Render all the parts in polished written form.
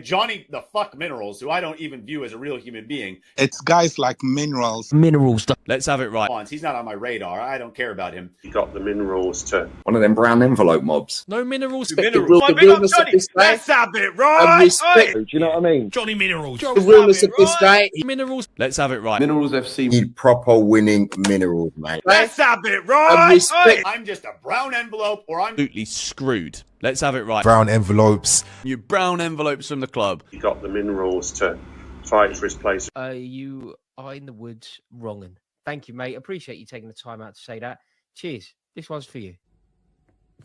Johnny the fuck Minerals, who I don't even view as a real human being. It's guys like Minerals. Minerals. Let's have it right. He's not on my radar. I don't care about him. You got the Minerals to one of them brown envelope mobs. No Minerals. Minerals. Let's have it right. do you know what I mean? Johnny Minerals. The realness of this guy. Minerals. Let's have it right. Minerals FC Need proper winning Minerals, mate. Let's have it right. respect. I'm just a brown envelope, or I'm Absolutely screwed. Let's have it right. Brown envelopes. You brown envelopes from the club. You got the Minerals to fight for his place. You are in the woods wronging. Thank you, mate. Appreciate you taking the time out to say that. Cheers. This one's for you.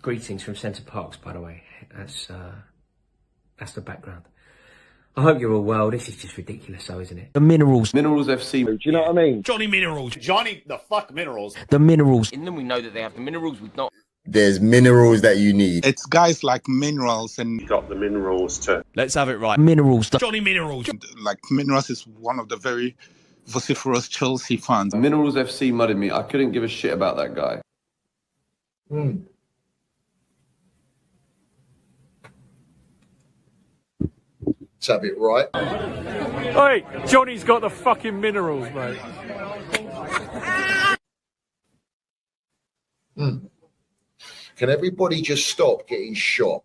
Greetings from Centre Parks, by the way. That's the background. I hope you're all well. This is just ridiculous, though, isn't it? The Minerals. Minerals FC. Do you know what I mean? Johnny Minerals. Johnny the fuck Minerals. The Minerals. In them, we know that they have the minerals. We've not. There's Minerals that you need. It's guys like Minerals and You got the Minerals to Let's have it right. Minerals. Johnny Minerals. like Minerals is one of the very vociferous Chelsea fans. Minerals FC mudded me. I couldn't give a shit about that guy. Let's have it right. Hey, Johnny's got the fucking minerals, mate. Can everybody just stop getting shot?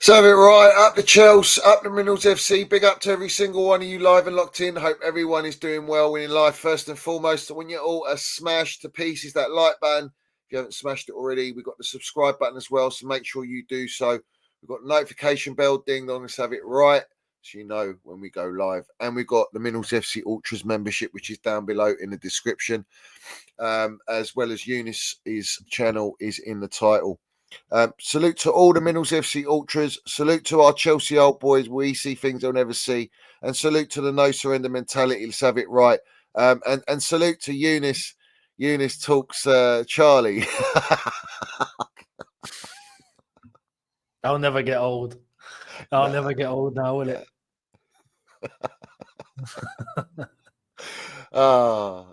So have it right, up the Chelsea, up the Minerals FC, big up to every single one of you live and locked in. Hope everyone is doing well, winning life first and foremost. When you're all a smash to pieces, that like button. If you haven't smashed it already, we've got the subscribe button as well, so make sure you do so. We've got the notification bell ding on, let's have it right, so you know when we go live. And we've got the Minerals FC Ultras membership, which is down below in the description, as well as Eunice's channel is in the title. Salute to all the Minerals FC Ultras. Salute to our Chelsea old boys. We see things they'll never see. And salute to the no surrender mentality. Let's have it right. And salute to Eunice. Eunice talks Charlie. I'll never get old. I'll never get old now, will it?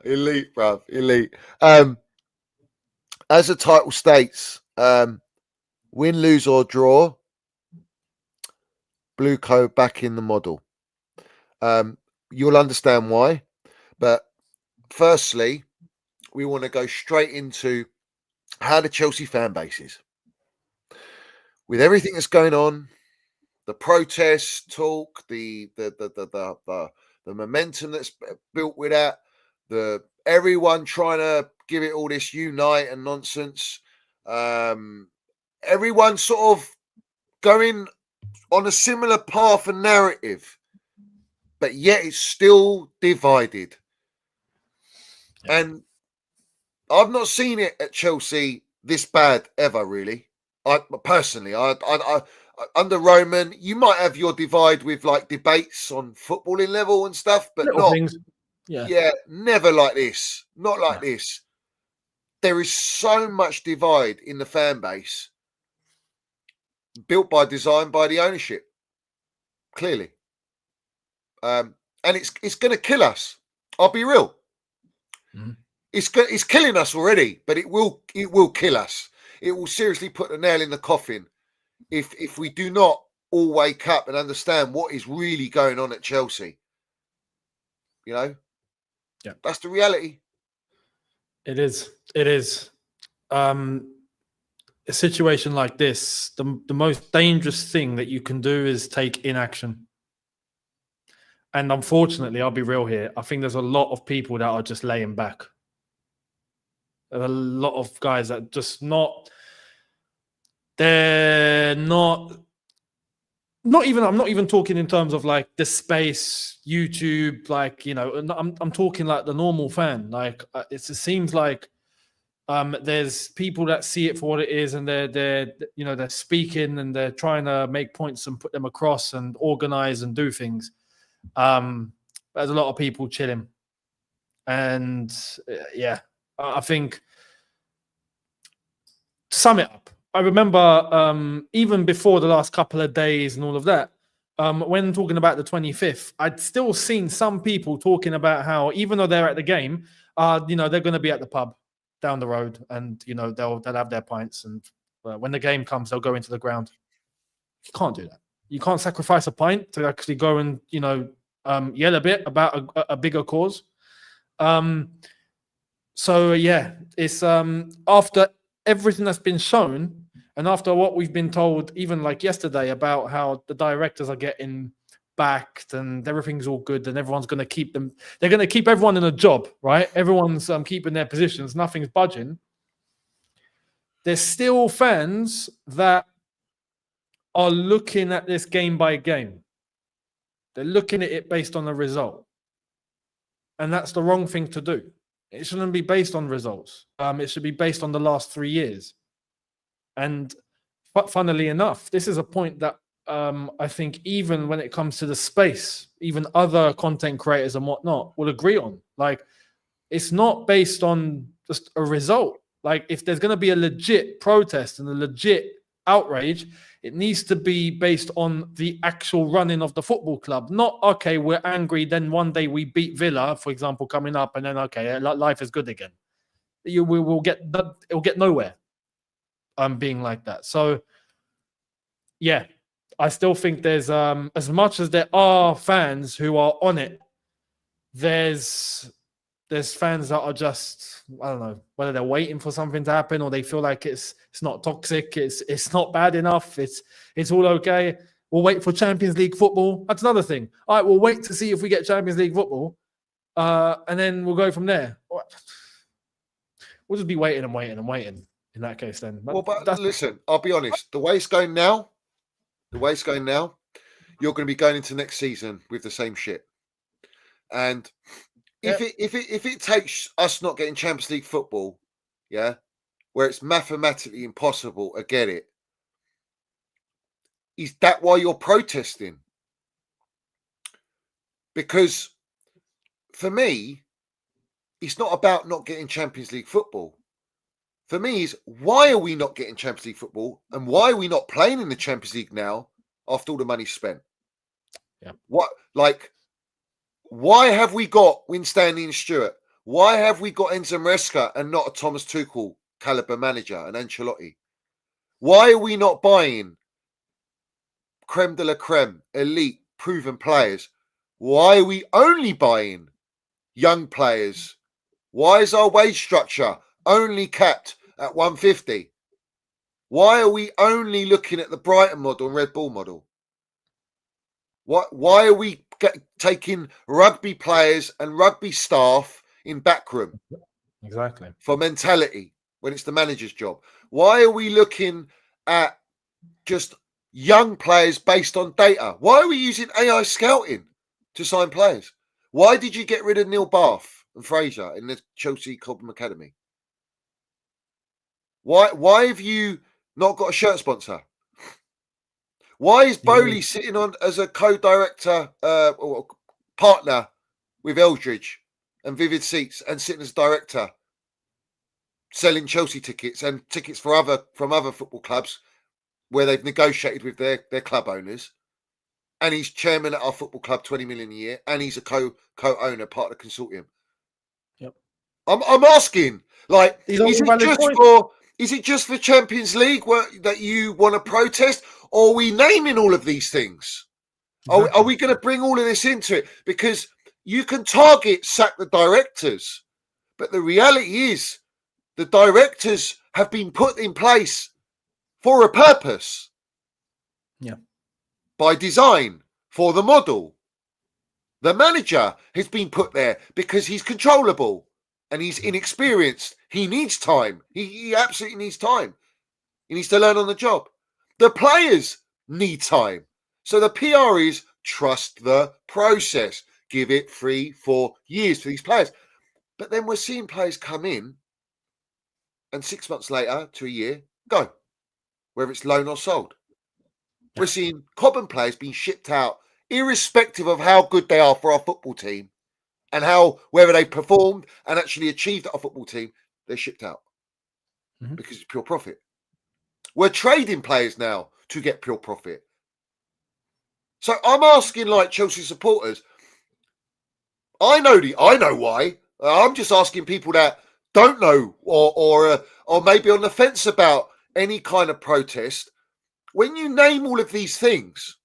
Elite, bruv. Elite. As the title states, win, lose or draw, BlueCo back in the model. You'll understand why. But firstly, we want to go straight into how the Chelsea fan base is. With everything that's going on, the protests, talk, the momentum that's built with that, everyone trying to give it all this unite and nonsense. Everyone sort of going on a similar path and narrative, but yet it's still divided. And I've not seen it at Chelsea this bad ever, really. I personally, under Roman, you might have your divide with like debates on footballing level and stuff, but Little not things. Yeah, never like this. Not like this. There is so much divide in the fan base, built by design by the ownership, clearly. And it's going to kill us. I'll be real. It's killing us already, but it will kill us. It will seriously put the nail in the coffin if we do not all wake up and understand what is really going on at Chelsea. You know? Yeah. That's the reality. It is. It is. A situation like this, the most dangerous thing that you can do is take inaction. And unfortunately, I'll be real here, I think there's a lot of people that are just laying back. There's a lot of guys that just they're not even, I'm not even talking in terms of like the space, YouTube, like, you know, I'm talking like the normal fan. Like it seems like there's people that see it for what it is, and they're speaking and they're trying to make points and put them across and organize and do things. There's a lot of people chilling, and I think, to sum it up, I remember even before the last couple of days and all of that, when talking about the 25th, I'd still seen some people talking about how even though they're at the game, they're going to be at the pub down the road, and they'll have their pints, and when the game comes, they'll go into the ground. You can't do that. You can't sacrifice a pint to actually go and yell a bit about a bigger cause. So yeah, it's after everything that's been shown, and after what we've been told, even like yesterday, about how the directors are getting backed and everything's all good and everyone's going to keep them. They're going to keep everyone in a job, right? Everyone's keeping their positions. Nothing's budging. There's still fans that are looking at this game by game. They're looking at it based on the result. And that's the wrong thing to do. It shouldn't be based on results. It should be based on the last 3 years. And funnily enough, this is a point that I think even when it comes to the space, even other content creators and whatnot will agree on. Like, it's not based on just a result. Like, if there's going to be a legit protest and a legit outrage, it needs to be based on the actual running of the football club. Not, okay, we're angry, then one day we beat Villa, for example, coming up, and then, okay, life is good again. It'll get nowhere being like that. So, yeah, I still think there's, as much as there are fans who are on it, there's fans that are just, I don't know, whether they're waiting for something to happen or they feel like it's not toxic, it's not bad enough, it's all okay. We'll wait for Champions League football. That's another thing. All right, we'll wait to see if we get Champions League football, and then we'll go from there. We'll just be waiting and waiting and waiting in that case then. Well, but listen, I'll be honest. The way it's going now, you're going to be going into next season with the same shit. And if it takes us not getting Champions League football, yeah, where it's mathematically impossible, I get it. Is that why you're protesting? Because for me, it's not about not getting Champions League football. For me, is why are we not getting Champions League football, and why are we not playing in the Champions League now after all the money spent? Yeah. Why have we got Winstanley and Stewart? Why have we got Enzo Maresca and not a Thomas Tuchel caliber manager and Ancelotti? Why are we not buying creme de la creme, elite, proven players? Why are we only buying young players? Why is our wage structure only capped at 150? Why are we only looking at the Brighton model and Red Bull model? Why are we taking rugby players and rugby staff in backroom? Exactly. For mentality when it's the manager's job. Why are we looking at just young players based on data? Why are we using AI scouting to sign players? Why did you get rid of Neil Bath and Fraser in the Chelsea Cobham Academy? Why have you not got a shirt sponsor? Why is Bowley sitting on as a co-director or partner with Eldridge and Vivid Seats and sitting as director, selling Chelsea tickets and tickets from other football clubs where they've negotiated with their club owners? And he's chairman at our football club, 20 million a year, and he's a co-owner, part of the consortium. Yep. I'm asking, like, is it just for Champions League that you want to protest, or are we naming all of these things? Exactly. Are we going to bring all of this into it? Because you can sack the directors, but the reality is the directors have been put in place for a purpose. Yeah. By design, for the model. The manager has been put there because he's controllable and he's inexperienced. He needs time. He absolutely needs time. He needs to learn on the job. The players need time. So the PR is trust the process. Give it 3-4 years for these players. But then we're seeing players come in and 6 months later to a year, go. Whether it's loan or sold. We're seeing Cobham players being shipped out, irrespective of how good they are for our football team and whether they performed and actually achieved at our football team, they're shipped out because it's pure profit. We're trading players now to get pure profit. So I'm asking, like, Chelsea supporters. I know why. I'm just asking people that don't know or maybe on the fence about any kind of protest. When you name all of these things,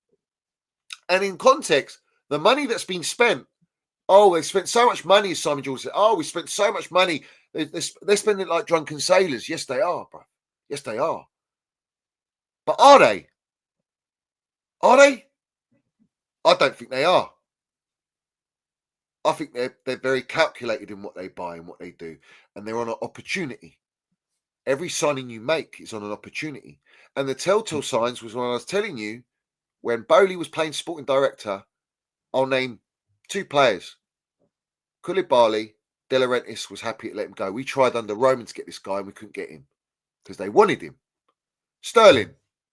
and in context, the money that's been spent. Oh, they spent so much money, as Simon George said. Oh, we spent so much money. They're spending it like drunken sailors. Yes, they are, bro. Yes, they are. But are they? Are they? I don't think they are. I think they're very calculated in what they buy and what they do, and they're on an opportunity. Every signing you make is on an opportunity, and the telltale signs was when I was telling you when Bowley was playing sporting director. I'll name 2 players. Koulibaly, De Laurentiis was happy to let him go. We tried under Roman to get this guy and we couldn't get him because they wanted him. Sterling,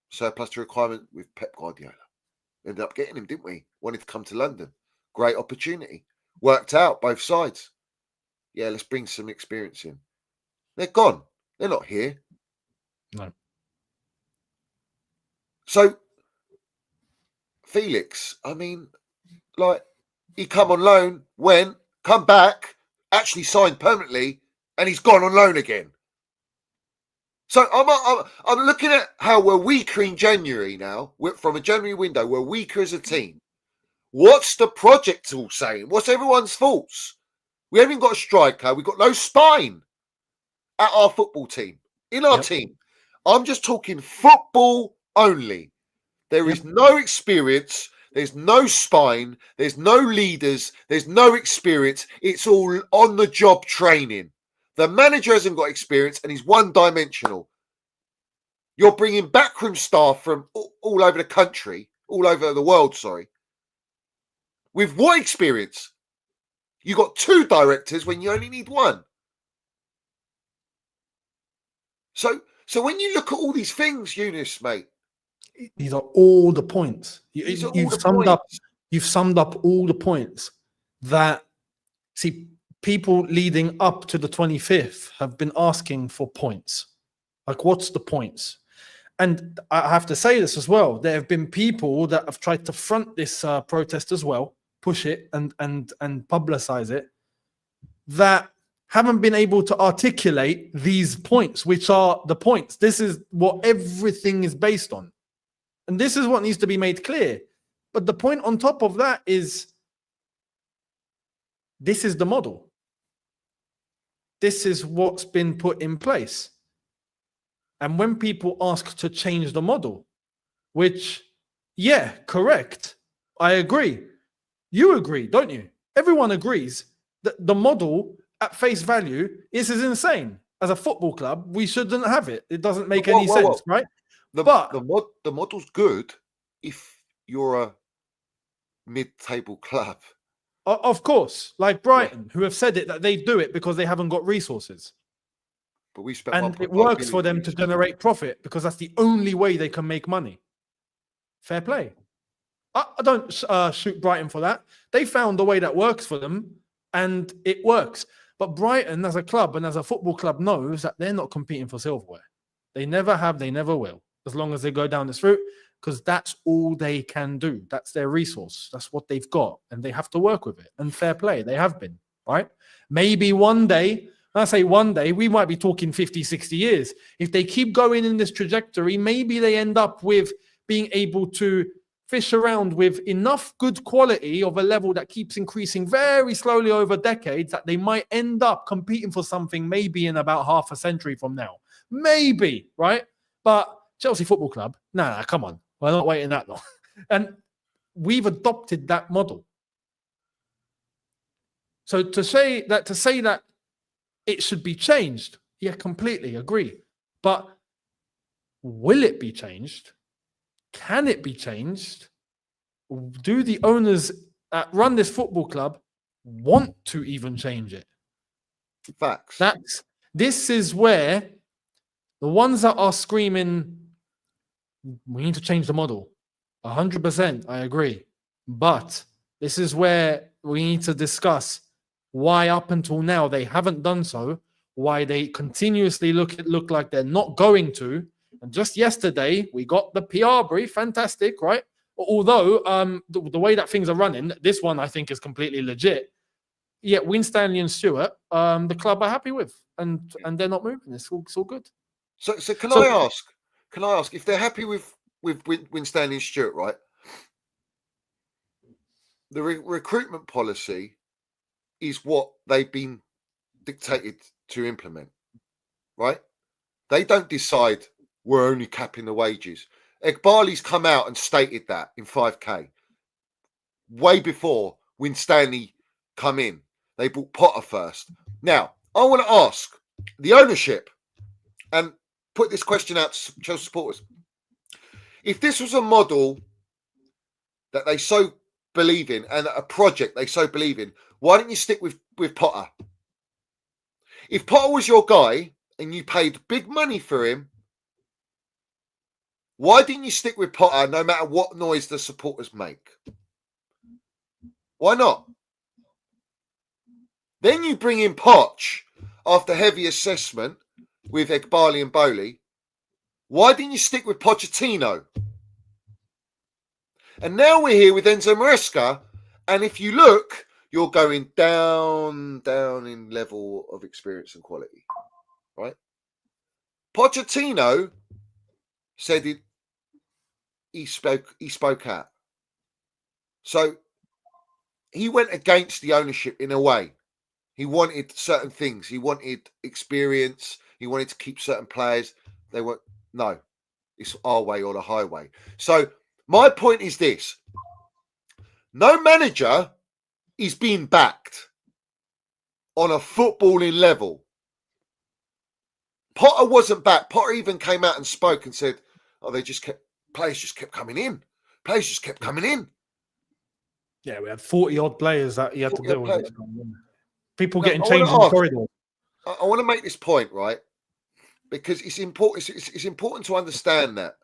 surplus to requirement with Pep Guardiola. Ended up getting him, didn't we? Wanted to come to London. Great opportunity. Worked out both sides. Yeah, let's bring some experience in. They're gone. They're not here. No. So, Felix, I mean, like, he come on loan, went, come back, actually signed permanently, and he's gone on loan again. So I'm looking at how we're weaker in January now. From a January window, we're weaker as a team. What's the project all saying? What's everyone's thoughts? We haven't got a striker. We've got no spine at our football team, in our team. I'm just talking football only. There is no experience. There's no spine. There's no leaders. There's no experience. It's all on the job training. The manager hasn't got experience and he's one-dimensional. You're bringing backroom staff from all over the country, all over the world, sorry. With what experience? You got 2 directors when you only need 1. So when you look at all these things, Eunice, mate, these are all the points. You've summed up all the points that, see, people leading up to the 25th have been asking for points. Like, what's the points? And I have to say this as well. There have been people that have tried to front this protest as well, push it and publicize it, that haven't been able to articulate these points, which are the points. This is what everything is based on. And this is what needs to be made clear. But the point on top of that is, this is the model. This is what's been put in place. And when people ask to change the model, which, yeah, correct, I agree. You agree, don't you? Everyone agrees that the model at face value is insane. As a football club, we shouldn't have it. It doesn't make any sense, right? The model's good if you're a mid-table club. Of course, like Brighton, who have said it, that they do it because they haven't got resources. But we spent, and it works for them to generate profit because that's the only way they can make money. Fair play. I don't shoot Brighton for that. They found a way that works for them and it works. But Brighton as a club and as a football club knows that they're not competing for silverware. They never have, they never will, as long as they go down this route, because that's all they can do. That's their resource. That's what they've got. And they have to work with it. And fair play, they have been, right? Maybe one day, when I say one day, we might be talking 50, 60 years. If they keep going in this trajectory, maybe they end up with being able to fish around with enough good quality of a level that keeps increasing very slowly over decades that they might end up competing for something maybe in about half a century from now. Maybe, right? But Chelsea Football Club, nah, come on. We're not waiting that long. And we've adopted that model. So to say that it should be changed, yeah, completely agree. But will it be changed? Can it be changed? Do the owners that run this football club want to even change it? Facts. This is where the ones that are screaming, we need to change the model. 100%, I agree. But this is where we need to discuss why up until now they haven't done so, why they continuously look like they're not going to. And just yesterday, we got the PR brief, fantastic, right? Although the way that things are running, this one I think is completely legit. Yeah, Winstanley and Stewart, the club are happy with, and they're not moving. It's all good. So can I ask? Can I ask if they're happy with Winstanley and Stewart, right? The recruitment policy is what they've been dictated to implement, right? They don't decide we're only capping the wages. Egbali's come out and stated that in 5K. Way before Winstanley come in. They bought Potter first. Now, I want to ask the ownership and put this question out to Chelsea supporters. If this was a model that they so believe in and a project they so believe in, why don't you stick with Potter? If Potter was your guy and you paid big money for him, why didn't you stick with Potter no matter what noise the supporters make? Why not? Then you bring in Poch after heavy assessment with Egbali and Bowley. Why didn't you stick with Pochettino? And now we're here with Enzo Maresca, and if you look, you're going down in level of experience and quality, right? Pochettino said it. He spoke out. So he went against the ownership in a way. He wanted certain things. He wanted experience. He wanted to keep certain players. They were no, it's our way or the highway. So my point is this: no manager is being backed on a footballing level. Potter wasn't backed. Potter even came out and spoke and said, "Oh, players just kept coming in. Players just kept coming in." Yeah, we had 40 odd players that he had to deal with. People Now, getting changed in the corridor. I want to make this point, right? Because it's important. It's important to understand that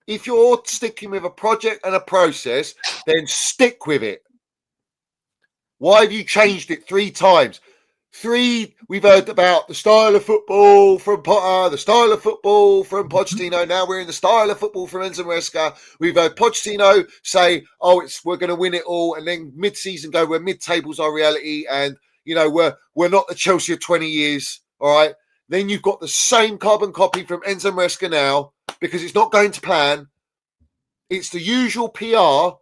if you're sticking with a project and a process, then stick with it. Why have you changed it 3 times? We've heard about the style of football from Potter, the style of football from Pochettino. Now we're in the style of football from Enzo Maresca. We've heard Pochettino say, "Oh, we're going to win it all," and then mid-season go, "Where mid-table's our reality," and we're not the Chelsea of 20 years. All right. Then you've got the same carbon copy from Enzo Maresca now because it's not going to plan. It's the usual PR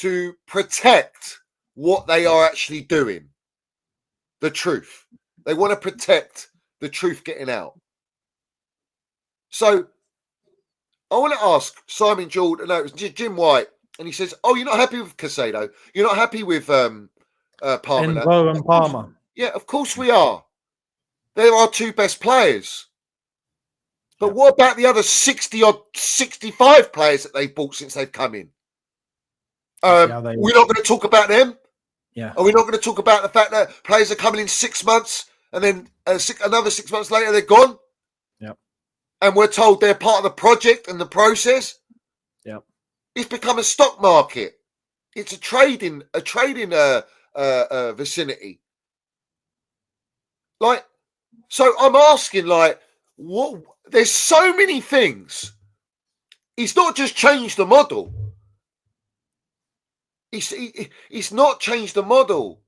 to protect what they are actually doing. The truth. They want to protect the truth getting out. So I want to ask Simon Jordan, no, it was Jim White, and he says, "Oh, you're not happy with Casado? You're not happy with Palmer?" Enzo and Palmer. Yeah, of course we are. They're our 2 best players. But what about the other 65 players that they've bought since they've come in? We're not going to talk about them. Yeah. Are we not going to talk about the fact that players are coming in 6 months and then another 6 months later they're gone? Yep. And we're told they're part of the project and the process? Yep. It's become a stock market. It's a trading vicinity. Like, so I'm asking, like, what? There's so many things. He's not just changed the model. It's not changed the model.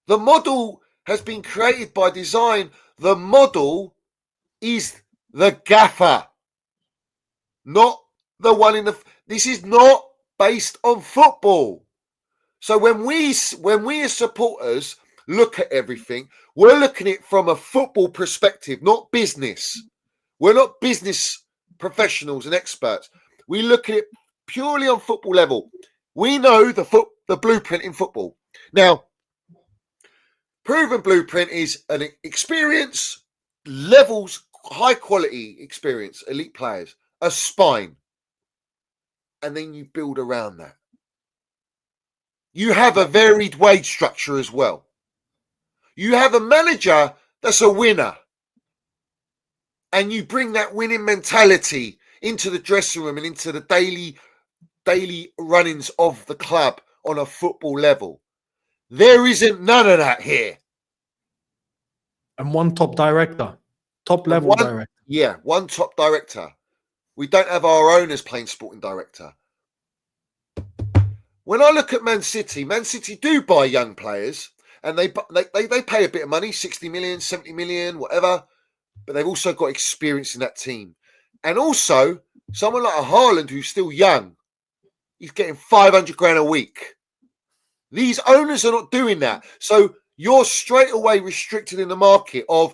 The model has been created by design. The model is the gaffer, not the one in the. This is not based on football. So when we as supporters look at everything, we're looking at it from a football perspective, not business. We're not business professionals and experts. We look at it purely on football level. We know the blueprint in football. Now, proven blueprint is an experience, levels, high quality experience, elite players, a spine. And then you build around that. You have a varied wage structure as well. You have a manager that's a winner. And you bring that winning mentality into the dressing room and into the daily runnings of the club on a football level. There isn't none of that here. And one top director, top level director. Yeah, one top director We don't have our owners playing sporting director. When I look at Man City do buy young players, and they pay a bit of money, 60 million, 70 million, whatever, but they've also got experience in that team. And also, someone like a Haaland who's still young, he's getting 500 grand a week. These owners are not doing that. So you're straight away restricted in the market of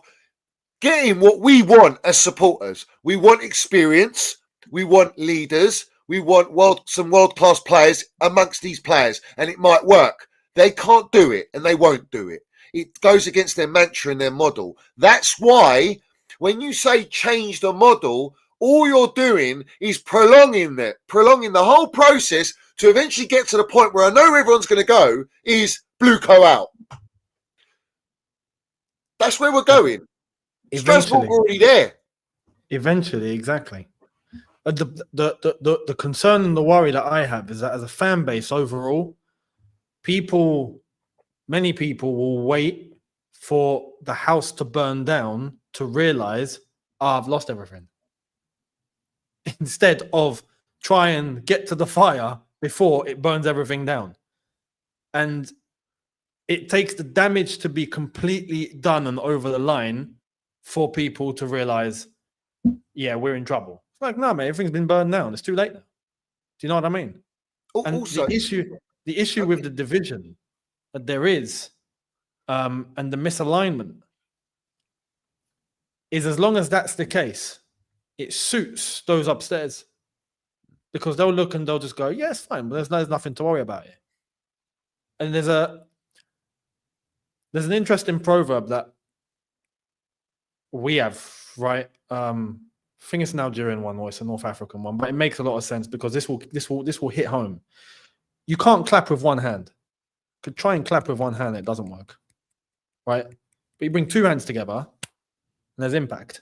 getting what we want as supporters. We want experience. We want leaders. We want some world-class players amongst these players, and it might work. They can't do it, and they won't do it. It goes against their mantra and their model. That's why when you say change the model, all you're doing is prolonging the whole process to eventually get to the point where I know everyone's going to go is BlueCo out. That's where we're going. Strasbourg already there. Eventually, exactly. The concern and the worry that I have is that as a fan base overall, many people will wait for the house to burn down to realize, I've lost everything. Instead of try and get to the fire before it burns everything down. And it takes the damage to be completely done and over the line for people to realize, yeah, we're in trouble. It's like, no, mate, everything's been burned down. It's too late now. Do you know what I mean? And also, the issue with the division that there is, and the misalignment, is as long as that's the case, it suits those upstairs. Because they'll look and they'll just go, yeah, it's fine, but there's nothing to worry about here. And there's an interesting proverb that we have, right? I think it's an Algerian one or it's a North African one, but it makes a lot of sense because this will hit home. You can't clap with one hand. You could try and clap with one hand, it doesn't work, right? But you bring two hands together, and there's impact.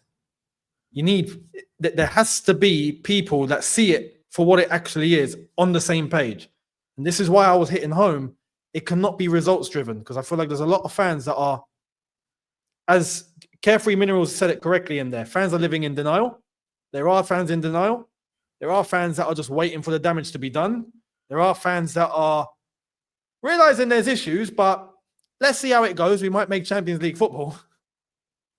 There has to be people that see it for what it actually is on the same page. And this is why I was hitting home. It cannot be results driven because I feel like there's a lot of fans that are, as Carefree Minerals said it correctly in there, fans are living in denial. There are fans in denial. There are fans that are just waiting for the damage to be done. There are fans that are realizing there's issues, but let's see how it goes. We might make Champions League football.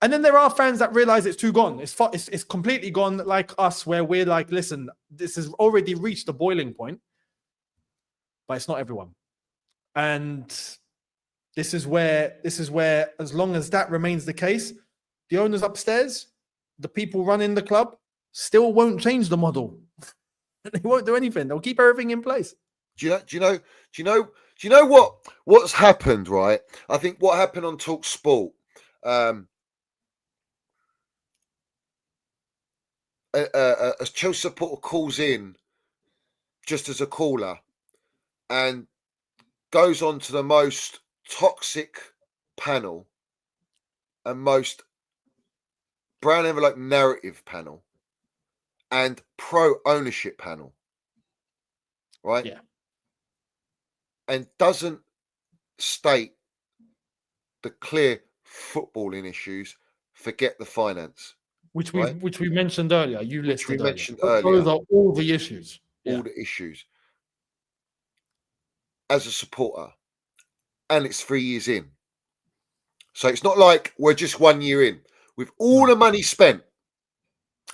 And then there are fans that realize it's too gone. It's completely gone, like us, where we're like, listen, this has already reached the boiling point, but it's not everyone. And this is where, as long as that remains the case, the owners upstairs, the people running the club, still won't change the model. They won't do anything. They'll keep everything in place. Do you know what's happened, right? I think what happened on Talk Sport, a Chelsea supporter calls in just as a caller and goes on to the most toxic panel and most brown envelope narrative panel and pro ownership panel, right? Yeah. And doesn't state the clear footballing issues, forget the finance. Which we mentioned earlier. You listed earlier. Those are all the issues. All the issues. As a supporter. And it's 3 years in. So it's not like we're just 1 year in. With all the money spent,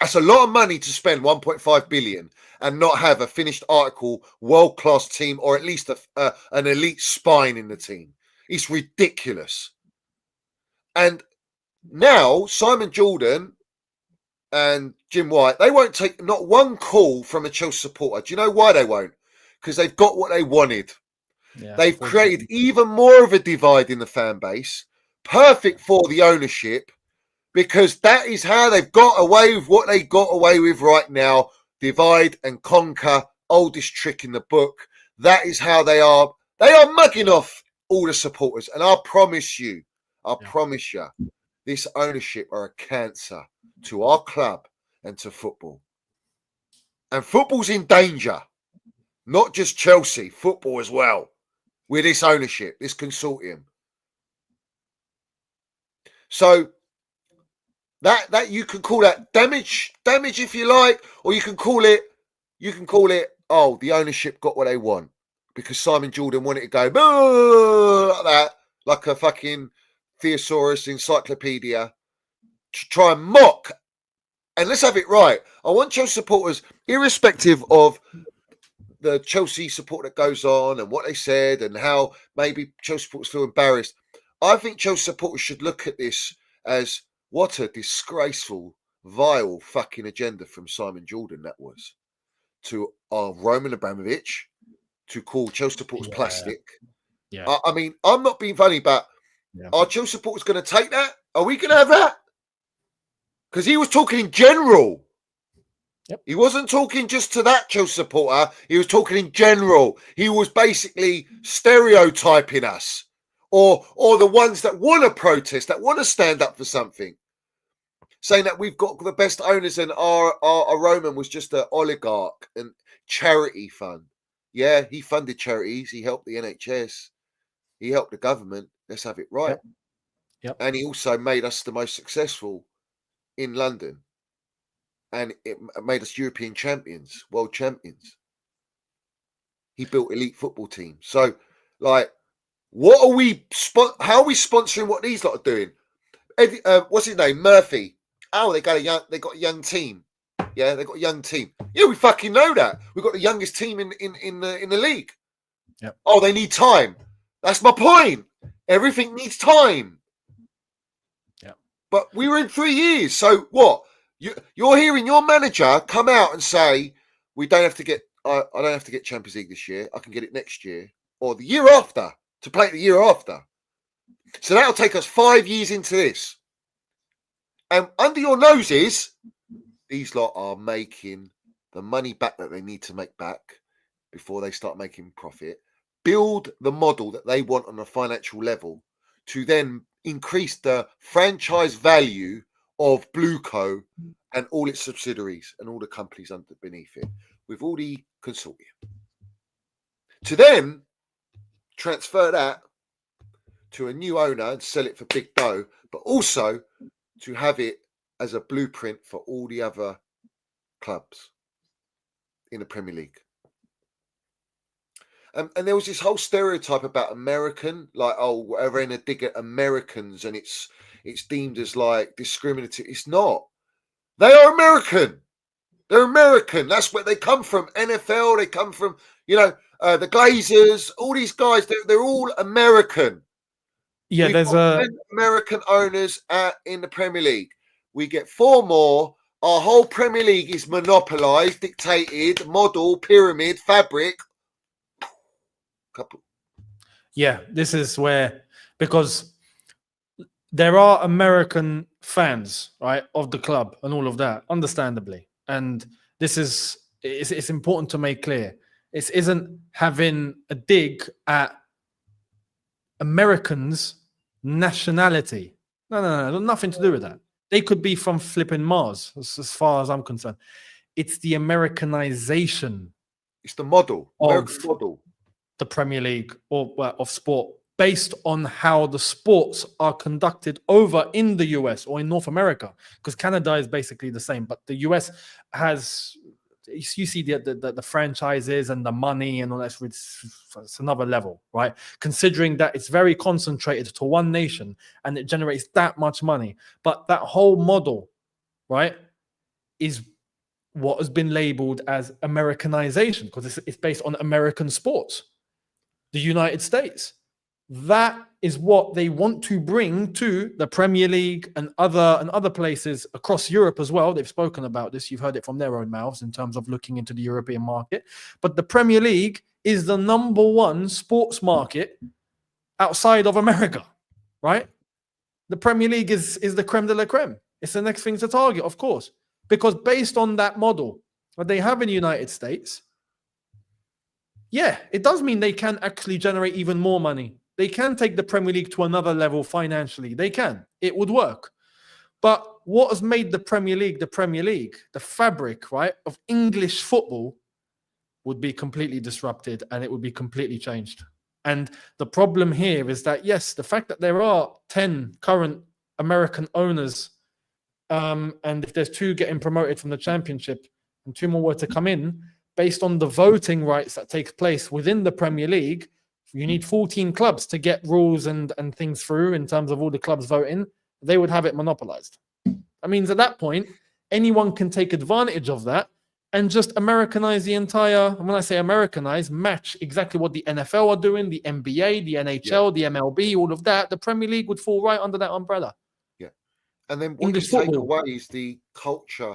that's a lot of money to spend 1.5 billion and not have a finished article, world-class team, or at least an elite spine in the team. It's ridiculous. And now Simon Jordan and Jim White, they won't take not one call from a Chelsea supporter. Do you know why they won't? Because they've got what they wanted. Yeah, they've created even more of a divide in the fan base, perfect for the ownership, because that is how they've got away with what they got away with right now. Divide and conquer, oldest trick in the book. That is how they are. They are mugging off all the supporters. And I promise you, this ownership are a cancer to our club and to football. And football's in danger. Not just Chelsea, football as well. With this ownership, this consortium. So That you can call that damage if you like, or you can call it oh, the ownership got what they want because Simon Jordan wanted to go like that, like a fucking thesaurus encyclopedia, to try and mock. And let's have it right. I want Chelsea supporters, irrespective of the Chelsea support that goes on and what they said and how maybe Chelsea supporters feel embarrassed. I think Chelsea supporters should look at this as what a disgraceful, vile fucking agenda from Simon Jordan that was to Roman Abramovich to call Chelsea supporters plastic. Yeah. I mean, I'm not being funny, but are Chelsea supporters going to take that? Are we going to have that? Because he was talking in general. Yep. He wasn't talking just to that Chelsea supporter. He was talking in general. He was basically stereotyping us, or the ones that want to protest, that want to stand up for something, saying that we've got the best owners and our Roman was just an oligarch and charity fund. Yeah, he funded charities. He helped the NHS. He helped the government. Let's have it right. Yep. And he also made us the most successful in London. And it made us European champions, world champions. He built elite football teams. So, like, what are we? How are we sponsoring what these lot are doing? What's his name? Murphy. Oh, they got a young team. Yeah, they got a young team. Yeah, we fucking know that. We've got the youngest team in the league. Yep. Oh, they need time. That's my point. Everything needs time. Yeah. But we were in 3 years. So what? You're hearing your manager come out and say, "We don't have to get. I don't have to get Champions League this year. I can get it next year or the year after to play it the year after." So that'll take us 5 years into this. And under your noses, these lot are making the money back that they need to make back before they start making profit. Build the model that they want on a financial level to then increase the franchise value of BlueCo and all its subsidiaries and all the companies under beneath it with all the consortium. To then transfer that to a new owner and sell it for big dough, but also to have it as a blueprint for all the other clubs in the Premier League. And there was this whole stereotype about American, like, oh, whatever in a dig at Americans, and it's deemed as like discriminative. It's not. They are American. They're American. That's where they come from. NFL. They come from, the Glazers. All these guys. They're all American. Yeah, We've there's got 10 American owners in the Premier League. We get 4 more. Our whole Premier League is monopolised, dictated, model, pyramid, fabric. Couple. Yeah, this is where, because there are American fans, right, of the club and all of that, understandably. And this is, it's important to make clear. This isn't having a dig at Americans' nationality. No, nothing to do with that. They could be from flipping Mars, as far as I'm concerned. It's the Americanization. It's the model. Of model. The Premier League or of sport, based on how the sports are conducted over in the US or in North America, because Canada is basically the same, but the US has, you see the franchises and the money and all that. It's another level, right? Considering that it's very concentrated to one nation and it generates that much money, but that whole model, right, is what has been labeled as Americanization because it's based on American sports. The United States. That is what they want to bring to the Premier League and other places across Europe as well. They've spoken about this. You've heard it from their own mouths in terms of looking into the European market. But the Premier League is the number one sports market outside of America, right? The Premier League is the creme de la creme. It's the next thing to target, of course, because based on that model that they have in the United States, yeah, it does mean they can actually generate even more money. They can take the Premier League to another level financially. They can. It would work. But what has made the Premier League, the fabric, right, of English football would be completely disrupted and it would be completely changed. And the problem here is that, yes, the fact that there are 10 current American owners and if there's 2 getting promoted from the Championship and 2 more were to come in, based on the voting rights that takes place within the Premier League, you need 14 clubs to get rules and things through in terms of all the clubs voting. They would have it monopolized. That means at that point, anyone can take advantage of that and just Americanize the entire, and when I say Americanize, match exactly what the NFL are doing, the NBA, the NHL, the MLB, all of that. The Premier League would fall right under that umbrella. Yeah. And then what English you take football. away is the culture,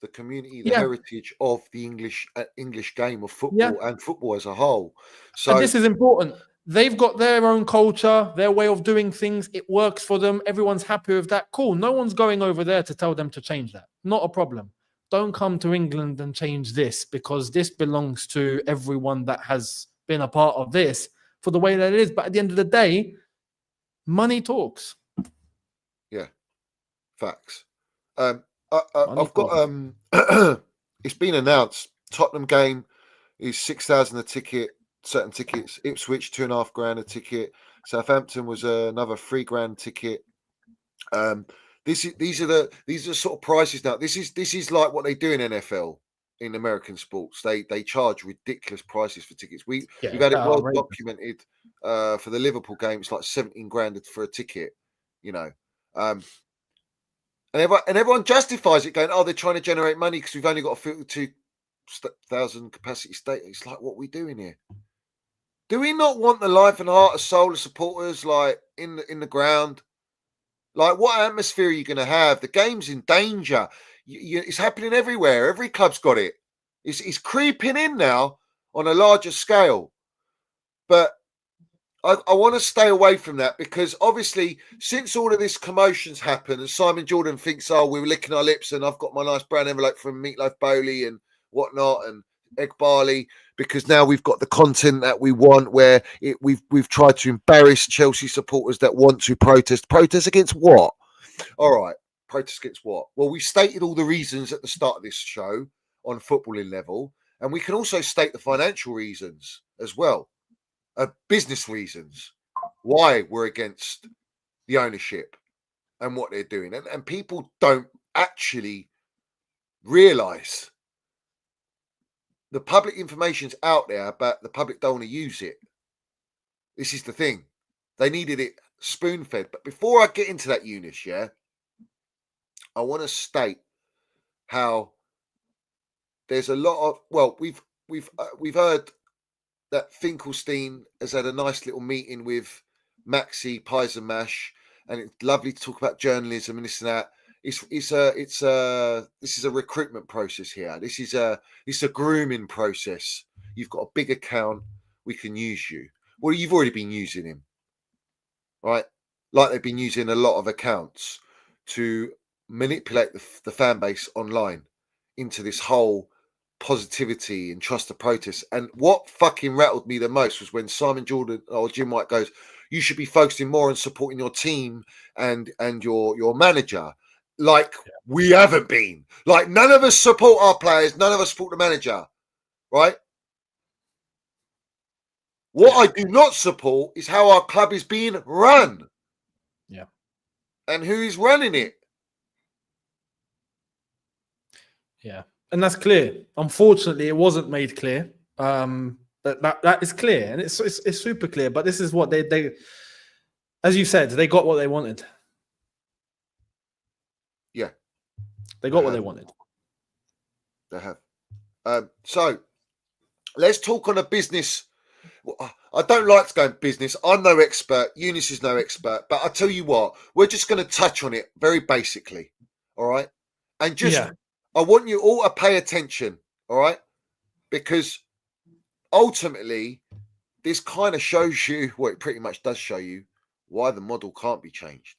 the community, the Yeah. heritage of the English game of football and football as a whole. So And this is important. They've got their own culture, their way of doing things. It works for them. Everyone's happy with that. Cool. No one's going over there to tell them to change that. Not a problem. Don't come to England and change this because this belongs to everyone that has been a part of this for the way that it is. But at the end of the day, money talks. yeah, facts. I've got it's been announced. Tottenham game is 6,000 a ticket. Certain tickets. Ipswich £2,500 a ticket. Southampton was another £3,000 ticket. These are the sort of prices now. This is like what they do in NFL in American sports. They charge ridiculous prices for tickets. We've had it well documented for the Liverpool game. It's like $17,000 for a ticket. You know, and everyone justifies it, going, "Oh, they're trying to generate money because we've only got a 52,000 capacity stadium." It's like, what are we doing here? Do we not want the life and heart and soul of supporters like in the ground? Like, what atmosphere are you going to have? The game's in danger. It's happening everywhere. Every club's got it. It's creeping in now on a larger scale. But I want to stay away from that because obviously, since all of this commotion's happened and Simon Jordan thinks, oh, we were licking our lips and I've got my nice brown envelope from Meatloaf Bowley and whatnot and Egg Barley, because now we've got the content that we want where we've tried to embarrass Chelsea supporters that want to protest. Protest against what? All right, protest against what? Well, we stated all the reasons at the start of this show on footballing level, and we can also state the financial reasons as well, business reasons, why we're against the ownership and what they're doing. And people don't actually realise the public information's out there, but the public don't want to use it. This is the thing. They needed it spoon-fed. But before I get into that, Eunice, I want to state how there's a lot of, well, we've heard that Finkelstein has had a nice little meeting with Maxi Pies and Mash, and it's lovely to talk about journalism and this and that. This is a recruitment process here. This is a grooming process. You've got a big account. We can use you. Well, you've already been using him, right? Like they've been using a lot of accounts to manipulate the fan base online into this whole positivity and trust the protest. And what fucking rattled me the most was when Simon Jordan or Jim White goes, "You should be focusing more on supporting your team and your manager." Like we haven't been. Like none of us support our players. None of us support the manager, right? What I do not support is how our club is being run. Yeah. And who is running it. Yeah. And that's clear. Unfortunately, it wasn't made clear. That is clear. And it's super clear. But this is what they as you said, they got what they wanted. Yeah. They got what they wanted. They have. So let's talk on a business. I don't like to go in business. I'm no expert. Eunice is no expert. But I'll tell you what, we're just going to touch on it very basically. All right. And just, I want you all to pay attention. All right. Because ultimately, this kind of shows you, well, it pretty much does show you why the model can't be changed.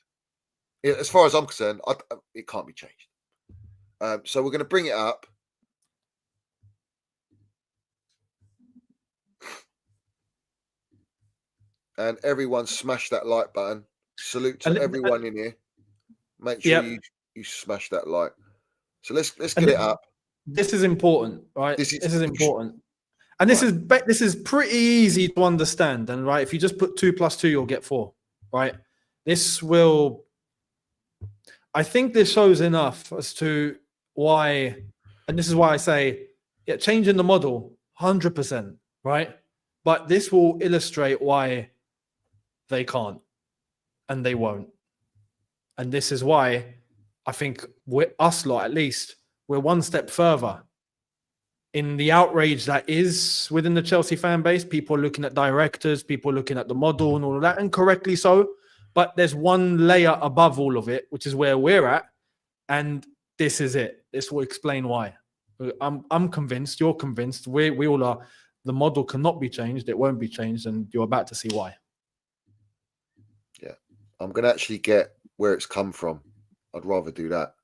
As far as I'm concerned, it can't be changed. So we're going to bring it up. And everyone smash that like button. Salute to everyone in here. Make sure you smash that like. So let's get it up. This is important, right? This is important. And this is pretty easy to understand. And right, if you just put 2 + 2, you'll get 4. Right? This will. I think this shows enough as to why, and this is why I say, yeah, changing the model, 100%, right? But this will illustrate why they can't and they won't. And this is why I think us lot, at least, we're one step further in the outrage that is within the Chelsea fan base. People are looking at directors, people are looking at the model and all of that, and correctly so. But there's one layer above all of it, which is where we're at. And this is it. This will explain why. I'm convinced, you're convinced, we all are. The model cannot be changed. It won't be changed. And you're about to see why. Yeah. I'm going to actually get where it's come from. I'd rather do that.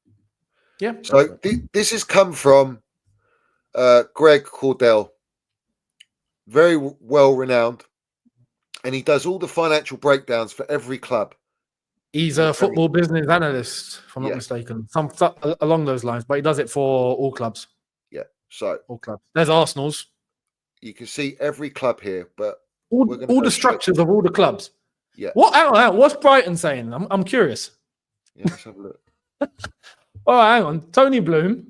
Yeah. So this has come from Greg Cordell, very well renowned, and he does all the financial breakdowns for every club. He's a football business analyst, if I'm not mistaken, some along those lines, but he does it for all clubs. Yeah, so all clubs. There's Arsenal's. You can see every club here, but all the structures of all the clubs. Yeah. What's Brighton saying? I'm curious. Yeah, let's have a look. All right, hang on. Tony Bloom,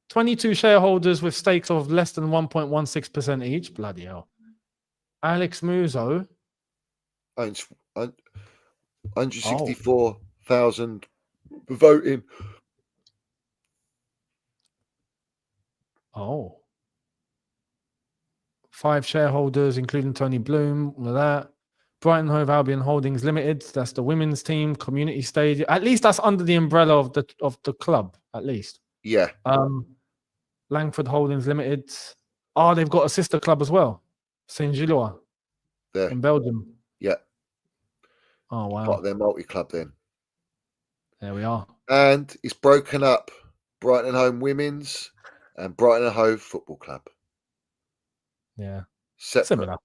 22 shareholders with stakes of less than 1.16% each. Bloody hell. Alex Muzo owns 164,000 voting. Oh. 5 shareholders, including Tony Bloom, with that. Brighton Hove Albion Holdings Limited. That's the women's team, community stadium. At least that's under the umbrella of the club. At least. Yeah. Langford Holdings Limited. Oh, they've got a sister club as well, Saint Gillois, in Belgium. Yeah. Oh wow. Part of their multi-club then. There we are. And it's broken up. Brighton and Home Women's and Brighton and Hove Football Club. Yeah. Similar.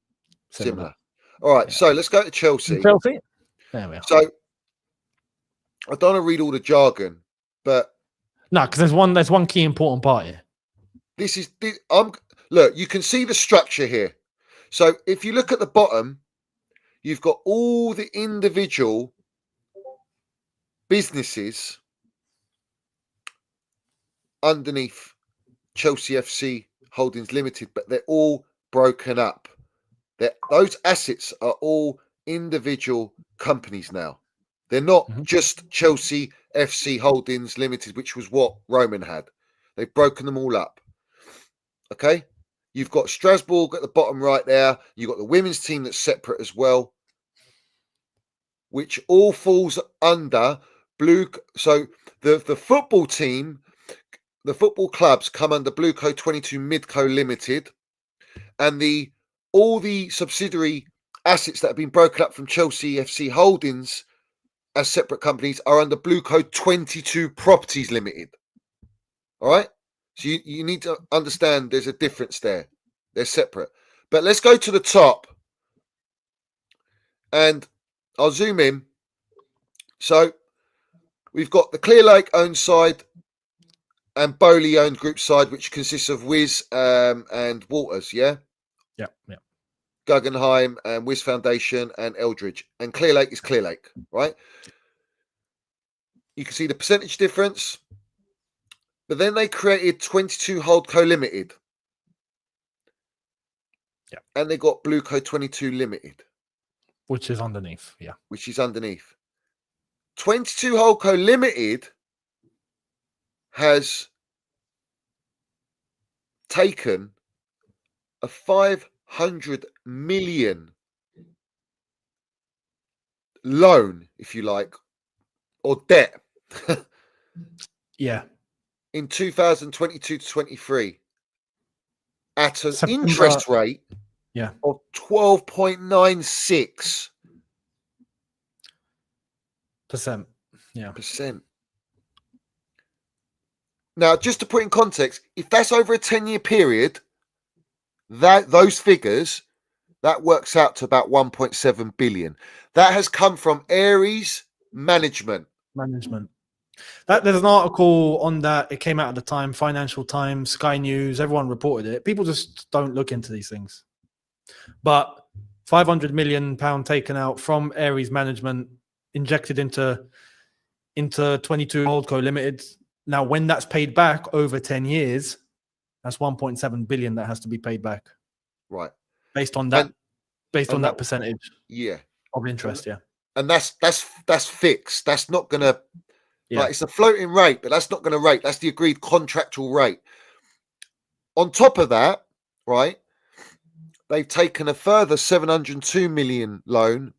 Similar. All right, so let's go to Chelsea. Chelsea? There we are. So I don't want to read all the jargon, but no, because there's one key important part here. Look, you can see the structure here. So if you look at the bottom, you've got all the individual businesses underneath Chelsea FC Holdings Limited, but they're all broken up. Those assets are all individual companies now. They're not just Chelsea FC Holdings Limited, which was what Roman had. They've broken them all up. Okay? You've got Strasbourg at the bottom right there. You've got the women's team that's separate as well, which all falls under BlueCo. So the football team, the football clubs come under BlueCo 22 Midco Limited, and all the subsidiary assets that have been broken up from Chelsea FC Holdings as separate companies are under BlueCo 22 Properties Limited. All right? So you need to understand there's a difference there. They're separate. But let's go to the top. And I'll zoom in. So we've got the Clear Lake owned side and Bowley owned group side, which consists of Wiz and Walters, yeah? Yeah. Guggenheim and Wiz Foundation and Eldridge. And Clear Lake is Clear Lake, right? You can see the percentage difference. But then they created 22 Holdco Limited. Yeah. And they got BlueCo 22 Limited. Which is underneath, yeah. Which is underneath. 22 Holdco Limited has taken a 500 million loan, if you like, or debt. Yeah. In 2022 to 23 at an September, interest rate of 12.96%. Yeah. Now, just to put in context, if that's over a 10-year period, those figures, that works out to about 1.7 billion. That has come from Aries Management. There's an article on that. It came out at the time, Financial Times, Sky News, everyone reported it. People just don't look into these things. But £500 million taken out from Aries Management, injected into into 22 Holdco Limited. Now, when that's paid back over 10 years, that's 1.7 billion that has to be paid back Right. based on that, and that that- percentage Yeah. of interest. Yeah. And that's fixed. That's not gonna Yeah. like it's a floating rate, but that's not gonna rate. That's the agreed contractual rate. On top of that, right, they've taken a further 702 million loan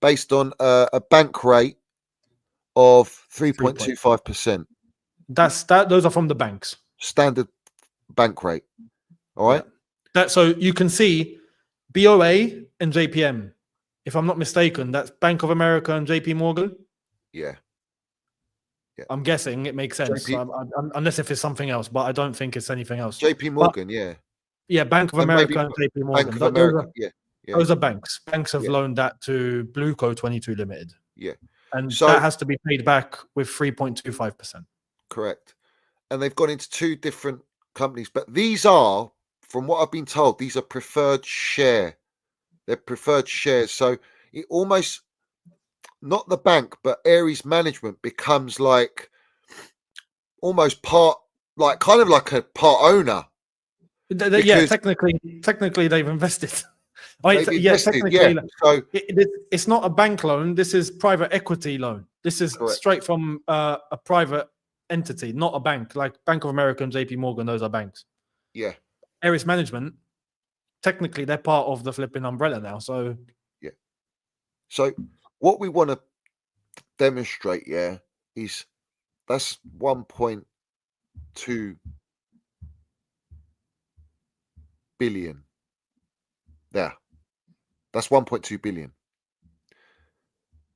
based on a bank rate of 3.25%. Those are from the banks. Standard bank rate. All right. Yeah. So you can see BOA and JPM. If I'm not mistaken, that's Bank of America and JP Morgan. Yeah. I'm guessing it makes sense. Unless if it's something else, but I don't think it's anything else. JP Morgan, yeah. Yeah, Bank of And America maybe and JP Morgan. Bank of America, yeah. Those are banks. Banks have loaned that to BlueCo 22 Limited. Yeah. And So that has to be paid back with 3.25%. correct. And they've gone into two different companies, but these are, from what I've been told, these are preferred share. They're preferred shares. So it almost, not the bank, but Aries Management becomes like almost part, like kind of like a part owner. Yeah, technically they've invested. Technically, yeah. So it's not a bank loan. This is private equity loan. This is correct. straight from a private entity, not a bank. Like Bank of America and JP Morgan, those are banks. Yeah. Aries Management, technically they're part of the flipping umbrella now. So yeah. So what we want to demonstrate, is that's 1.2 billion. There. That's 1.2 billion.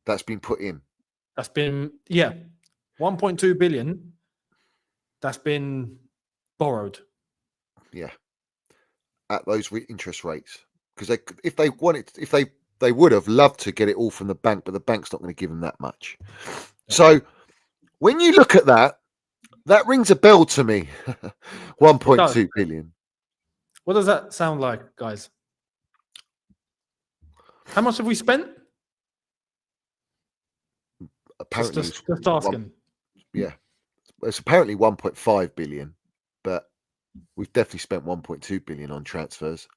That's been put in. That's been 1.2 billion. That's been borrowed. Yeah. At those interest rates, because if they wanted, if they would have loved to get it all from the bank, but the bank's not going to give them that much. So when you look at that, that rings a bell to me. 1.2 billion. What does that sound like, guys? How much have we spent? Apparently, just asking. It's apparently 1.5 billion, but we've definitely spent 1.2 billion on transfers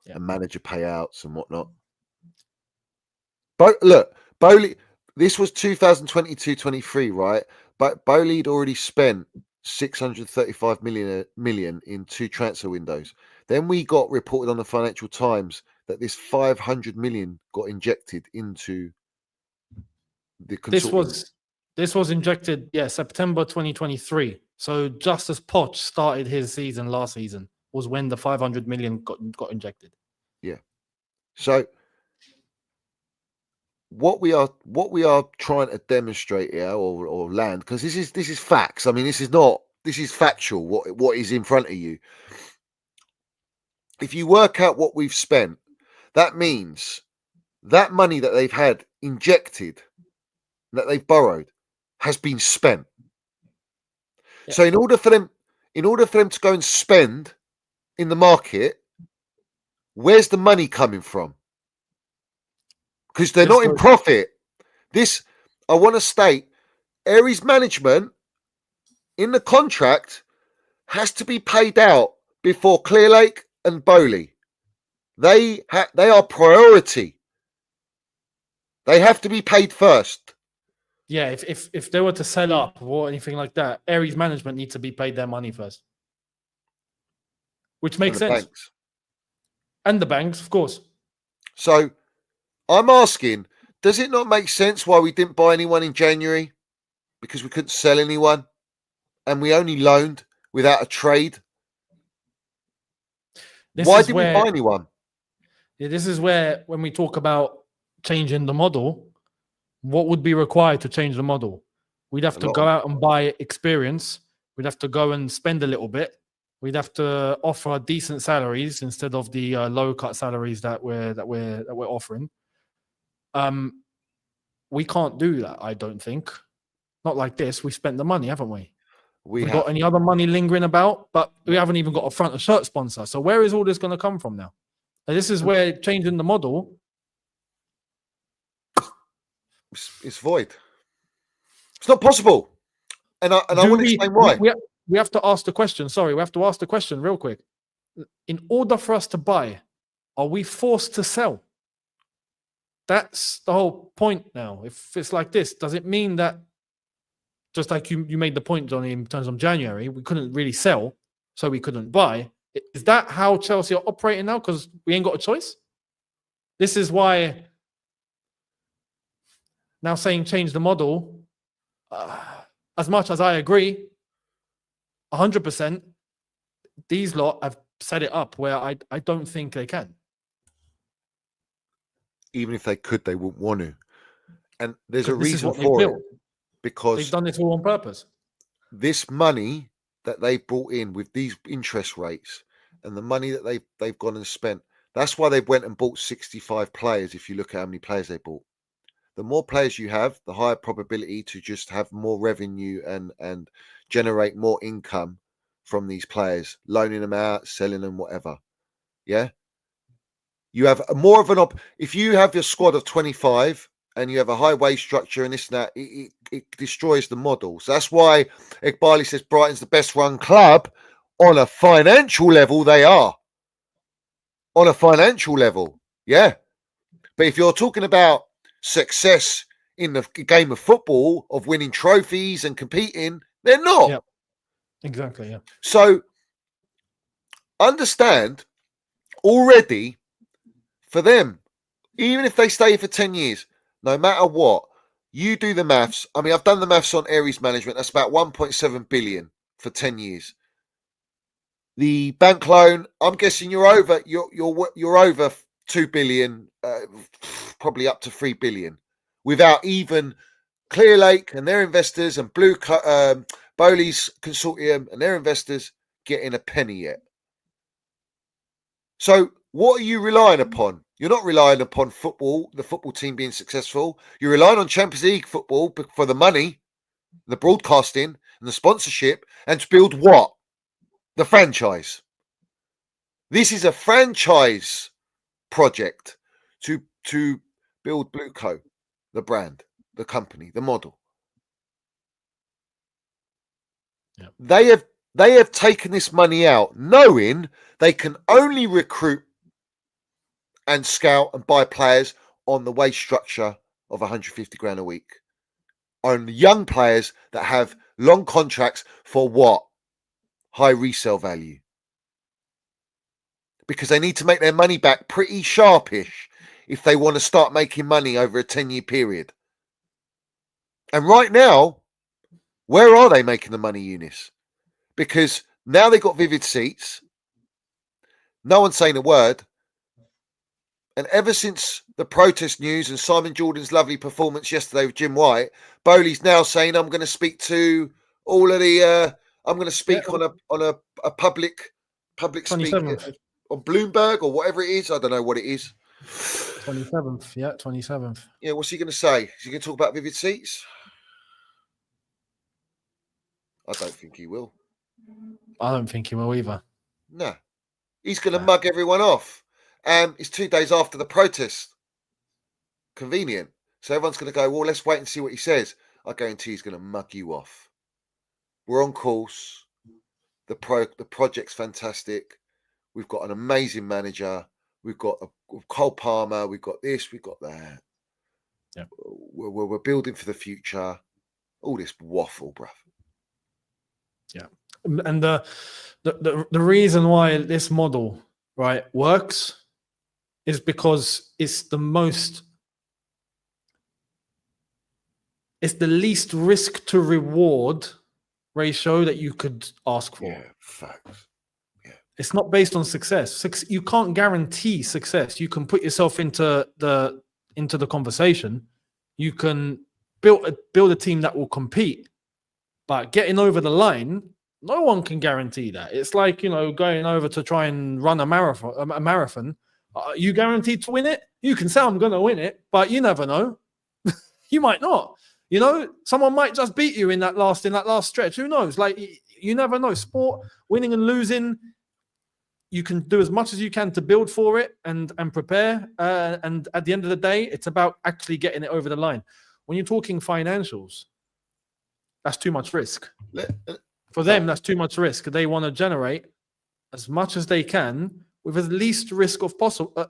and manager payouts and whatnot. But look, Bowley, this was 2022-23, right? But Bowley had already spent 635 million in two transfer windows. Then we got reported on the Financial Times that this 500 million got injected into the consortium. This was injected, September 2023. So just as Poch started his season last season was when the 500 million got injected. Yeah. So what we are trying to demonstrate here or land, because this is facts. I mean, this is factual. What is in front of you. If you work out what we've spent, that means that money that they've had injected, that they've borrowed, has been spent. Yeah. So in order for them to go and spend in the market, where's the money coming from? Because they're not in profit. This, I want to state, Aries Management in the contract has to be paid out before Clearlake and Bowley. They are priority. They have to be paid first. Yeah, if they were to sell up or anything like that, Aries Management needs to be paid their money first. Which makes sense. Banks. And the banks, of course. So I'm asking, does it not make sense why we didn't buy anyone in January? Because we couldn't sell anyone and we only loaned without a trade. Why didn't we buy anyone? Yeah, this is where, when we talk about changing the model, what would be required to change the model? We'd have to go out and buy experience. We'd have to go and spend a little bit. We'd have to offer decent salaries instead of the low cut salaries that we're offering. We can't do that, I don't think. Not like this. We spent the money, haven't we? We've got any other money lingering about, but we haven't even got a front of shirt sponsor. So where is all this going to come from now? And this is where changing the model. It's void. It's not possible. And I Do want to explain why. we have to ask the question. Sorry, we have to ask the question real quick. In order for us to buy, are we forced to sell? That's the whole point now. If it's like this, does it mean that, just like you made the point, Johnny, in terms of January, we couldn't really sell, so we couldn't buy? Is that how Chelsea are operating now? Because we ain't got a choice? This is why now saying change the model, as much as I agree, 100%, these lot have set it up where I don't think they can. Even if they could, they wouldn't want to. And there's a This is reason what they've for it. built. Because They've done this all on purpose. this money that they brought in with these interest rates and the money that they've gone and spent, that's why they went and bought 65 players. If you look at how many players they bought, the more players you have, the higher probability to just have more revenue and generate more income from these players, loaning them out, selling them, whatever. Yeah. You have more of an if you have your squad of 25 and you have a high wage structure and this and that, it destroys the model. So that's why Iqbali says Brighton's the best run club. On a financial level, they are. On a financial level, yeah. But if you're talking about success in the game of football, of winning trophies and competing, they're not. Yep. Exactly, yeah. So understand already for them, even if they stay for 10 years, no matter what, you do the maths. I mean, I've done the maths on Aries management. That's about 1.7 billion for 10 years. The bank loan, I'm guessing you're over 2 billion, probably up to 3 billion, without even Clearlake and their investors and BlueCo, Bowley's consortium and their investors getting a penny yet. So what are you relying upon? You're not relying upon football, the football team being successful. You're relying on Champions League football for the money, the broadcasting and the sponsorship, and to build what? The franchise. This is a franchise project to build BlueCo, the brand, the company, the model. Yep. They have taken this money out knowing they can only recruit and scout and buy players on the wage structure of 150 grand a week. On young players that have long contracts for what? High resale value. Because they need to make their money back pretty sharpish if they want to start making money over a 10-year period. And right now, where are they making the money, Eunice? Because now they've got Vivid Seats. No one's saying a word. And ever since the protest news and Simon Jordan's lovely performance yesterday with Jim White, Bowley's now saying, I'm going to speak to all of the... I'm going to speak on a public speak on Bloomberg or whatever it is. I don't know what it is. 27th. Yeah, 27th. Yeah, what's he going to say? Is he going to talk about Vivid Seats? I don't think he will. I don't think he will either. No. He's going to mug everyone off. And it's 2 days after the protest. Convenient. So everyone's going to go, well, let's wait and see what he says. I guarantee he's going to mug you off. We're on course. The project's fantastic. We've got an amazing manager. We've got Cole Palmer. We've got this. We've got that. Yeah. We're building for the future. All this waffle, bruv. Yeah. And the reason why this model, right, works is because it's the least risk to reward ratio that you could ask for. Yeah, facts. Yeah. It's not based on success. You can't guarantee success. You can put yourself into the conversation. You can build a team that will compete, but getting over the line, no one can guarantee that. It's like, going over to try and run a marathon. You guaranteed to win it? You can say I'm going to win it, but you never know. You might not. Someone might just beat you in that last stretch. Who knows? Like, you never know. Sport, winning and losing, you can do as much as you can to build for it and prepare. And at the end of the day, it's about actually getting it over the line. When you're talking financials, That's too much risk. Let- For them, that's too much risk. They want to generate as much as they can with as least risk of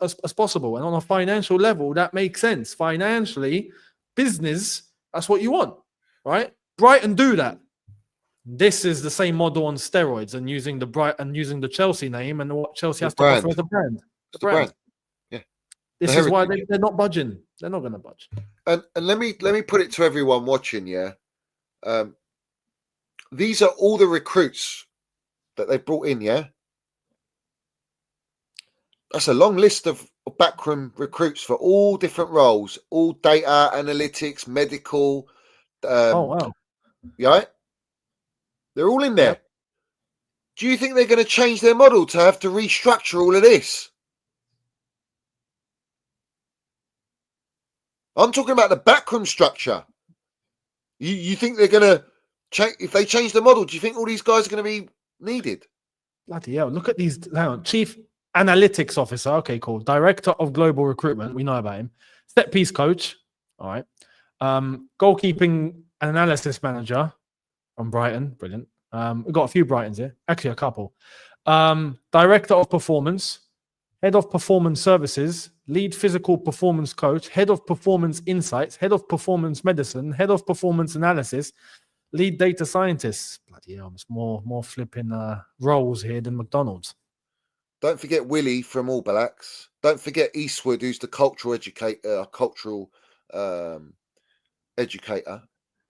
as possible. And on a financial level, that makes sense. Financially, business, that's what you want, right? Brighton do that. This is the same model on steroids and using the Chelsea name and what Chelsea has to offer as a brand. The brand. Yeah. This is why they're not budging. They're not going to budge. And let me put it to everyone watching. Yeah, these are all the recruits that they brought in. Yeah, that's a long list of backroom recruits for all different roles, all data analytics, medical. Oh wow! Yeah, they're all in there. Yep. Do you think they're going to change their model to have to restructure all of this? I'm talking about the backroom structure. You think they're going to change? If they change the model, do you think all these guys are going to be needed? Bloody hell! Look at these. Hang on. Chief Analytics Officer. Okay, cool. Director of Global Recruitment. We know about him. Set piece coach. All right. Goalkeeping and analysis manager from Brighton. Brilliant. We've got a few Brightons here. Actually, a couple. Director of Performance. Head of Performance Services, Lead Physical Performance Coach, Head of Performance Insights, Head of Performance Medicine, Head of Performance Analysis, Lead Data Scientist. Bloody hell, there's more flipping roles here than McDonald's. Don't forget Willie from All Blacks. Don't forget Eastwood, who's the cultural educator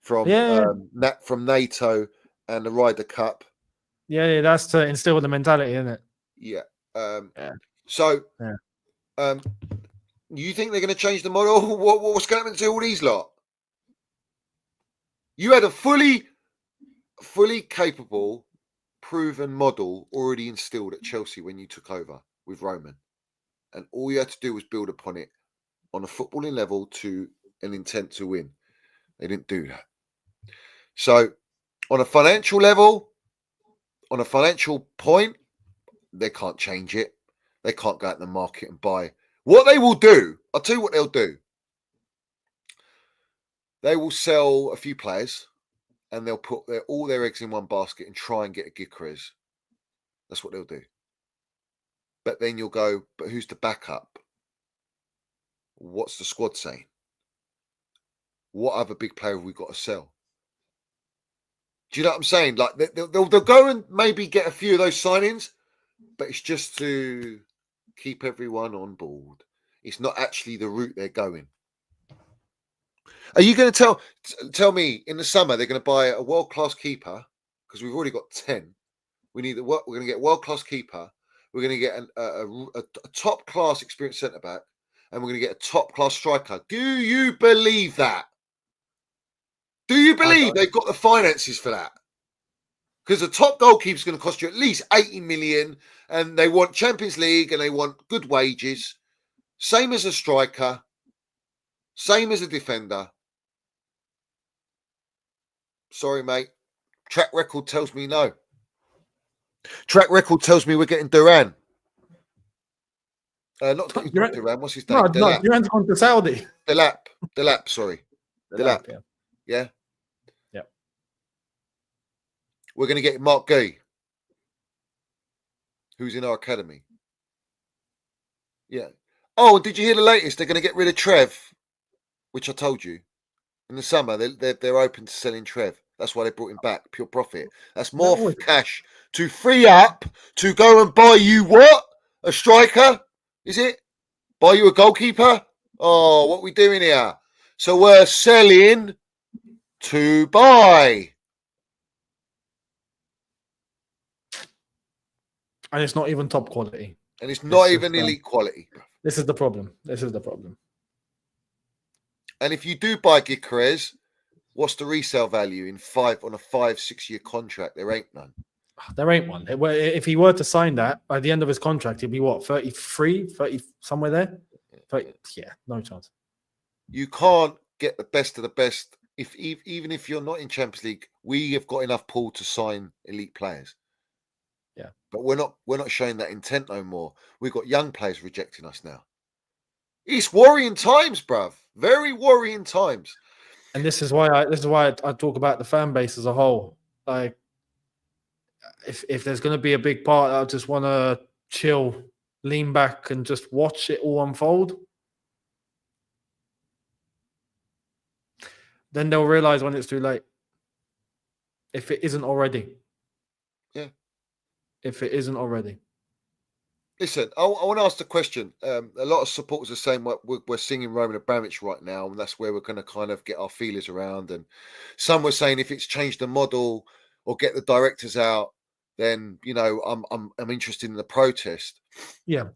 from NATO and the Ryder Cup. Yeah, that's to instill the mentality, isn't it? Yeah. So, you think they're going to change the model? What's going to happen to all these lot? You had a fully capable, proven model already instilled at Chelsea when you took over with Roman, and all you had to do was build upon it on a footballing level to an intent to win. They didn't do that. So, on a financial level, on a financial point, they can't change it. They can't go out in the market and buy. What they will do, I'll tell you what they'll do. They will sell a few players and they'll put all their eggs in one basket and try and get a Gyökeres. That's what they'll do. But then you'll go, but who's the backup? What's the squad saying? What other big player have we got to sell? Do you know what I'm saying? Like they'll go and maybe get a few of those signings, but it's just to keep everyone on board. It's not actually the route they're going. Are you going to tell me in the summer they're going to buy a world-class keeper? Because we've already got 10. We're going to get a world-class keeper. We're going to get a top-class experienced centre-back. And we're going to get a top-class striker. Do you believe that? Do you believe they've got the finances for that? Because the top goalkeeper is going to cost you at least 80 million, and they want Champions League and they want good wages. Same as a striker, same as a defender. Sorry, mate. Track record tells me no. Track record tells me we're getting Duran. Not Duran. What's his name? No, Duran's gone to Saudi. Delap. Sorry. Delap. Yeah. We're going to get Mark Gay, who's in our academy. Yeah. Oh, did you hear the latest? They're going to get rid of Trev, which I told you. In the summer, they're open to selling Trev. That's why they brought him back. Pure profit. That's more cash to free up to go and buy you what? A striker? Is it? Buy you a goalkeeper? Oh, what are we doing here? So we're selling to buy. And it's not even top quality. And it's not even elite quality. This is the problem. And if you do buy Gyökeres, what's the resale value on a 5-6 year contract? There ain't none. There ain't one. If he were to sign that, by the end of his contract, he'd be what, 33, 30, somewhere there? 30, yeah, no chance. You can't get the best of the best. Even if you're not in Champions League, we have got enough pool to sign elite players. Yeah. But we're not showing that intent no more. We've got young players rejecting us now. It's worrying times, bruv. Very worrying times. And this is why I talk about the fan base as a whole. Like, if there's going to be a big part, I just want to chill, lean back, and just watch it all unfold. Then they'll realize when it's too late. If it isn't already. Yeah. If it isn't already. Listen, I want to ask the question. A lot of supporters are saying we're singing Roman Abramovich right now, and that's where we're going to kind of get our feelers around. And some were saying if it's changed the model or get the directors out, then I'm interested in the protest. Yeah.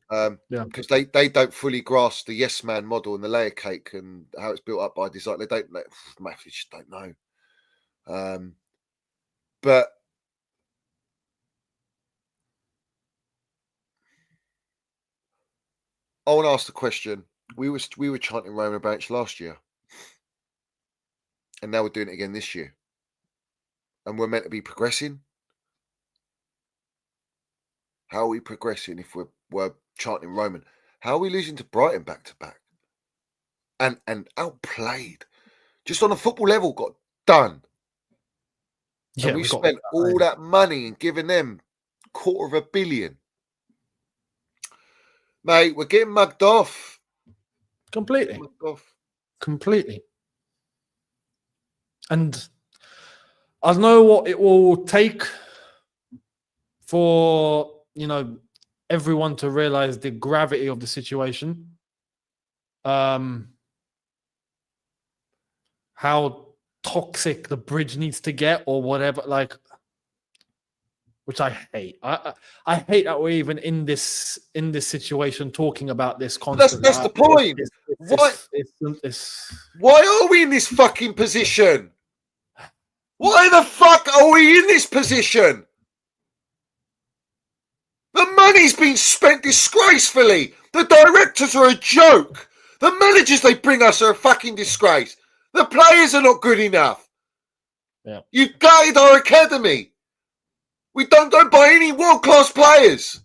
Because they don't fully grasp the yes man model and the layer cake and how it's built up by design. They just don't know. But I want to ask the question. We were chanting Roman Abramovich last year, and now we're doing it again this year, and we're meant to be progressing. How are we progressing if we're chanting Roman? How are we losing to Brighton back to back? And outplayed, just on a football level, got done. Yeah, and we spent all that money and given them $250 million. Mate, we're getting mugged off. Completely. Completely. And I know what it will take for, everyone to realize the gravity of the situation. How toxic the bridge needs to get or whatever, which I hate. I hate that we're even in this situation talking about this constantly. That's the point. Why are we in this fucking position? Why the fuck are we in this position? The money's been spent disgracefully. The directors are a joke. The managers they bring us are a fucking disgrace. The players are not good enough. Yeah. You've gutted our academy. We don't go buy any world-class players.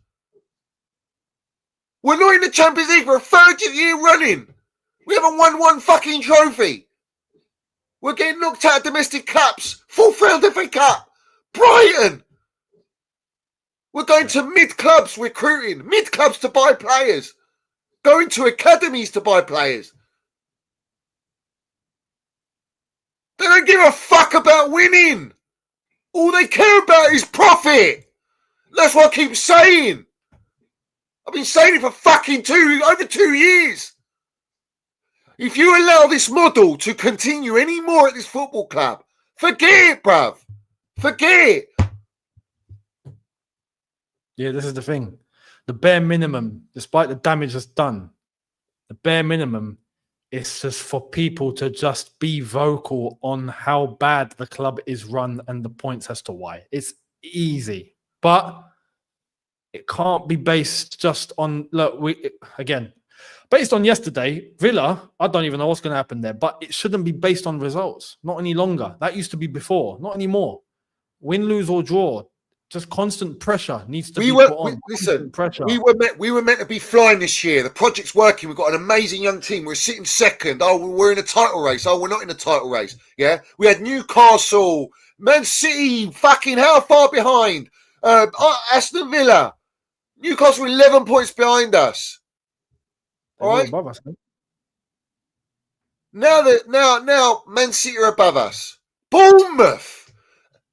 We're not in the Champions League for a 30th year running. We haven't won one fucking trophy. We're getting knocked out of domestic cups. 4th round FA Cup. Brighton. We're going to mid-clubs recruiting. Mid-clubs to buy players. Going to academies to buy players. They don't give a fuck about winning. All they care about is profit. That's what I keep saying. I've been saying it for fucking over 2 years. If you allow this model to continue any more at this football club, forget it, bruv. Forget it. Yeah, this is the thing. The bare minimum, despite the damage that's done, the bare minimum is just for people to just be vocal on how bad the club is run and the points as to why. It's easy, but it can't be based just on, based on yesterday, Villa, I don't even know what's going to happen there, but it shouldn't be based on results. Not any longer. That used to be before. Not anymore. Win, lose, or draw. Just constant pressure needs to be put on. Listen, pressure. We were meant to be flying this year. The project's working. We've got an amazing young team. We're sitting second. Oh, we're in a title race. Oh, we're not in a title race. Yeah, we had Newcastle, Man City. Fucking how far behind? Aston Villa, Newcastle 11 points behind us. All right. Above us, man. Now Man City are above us. Bournemouth,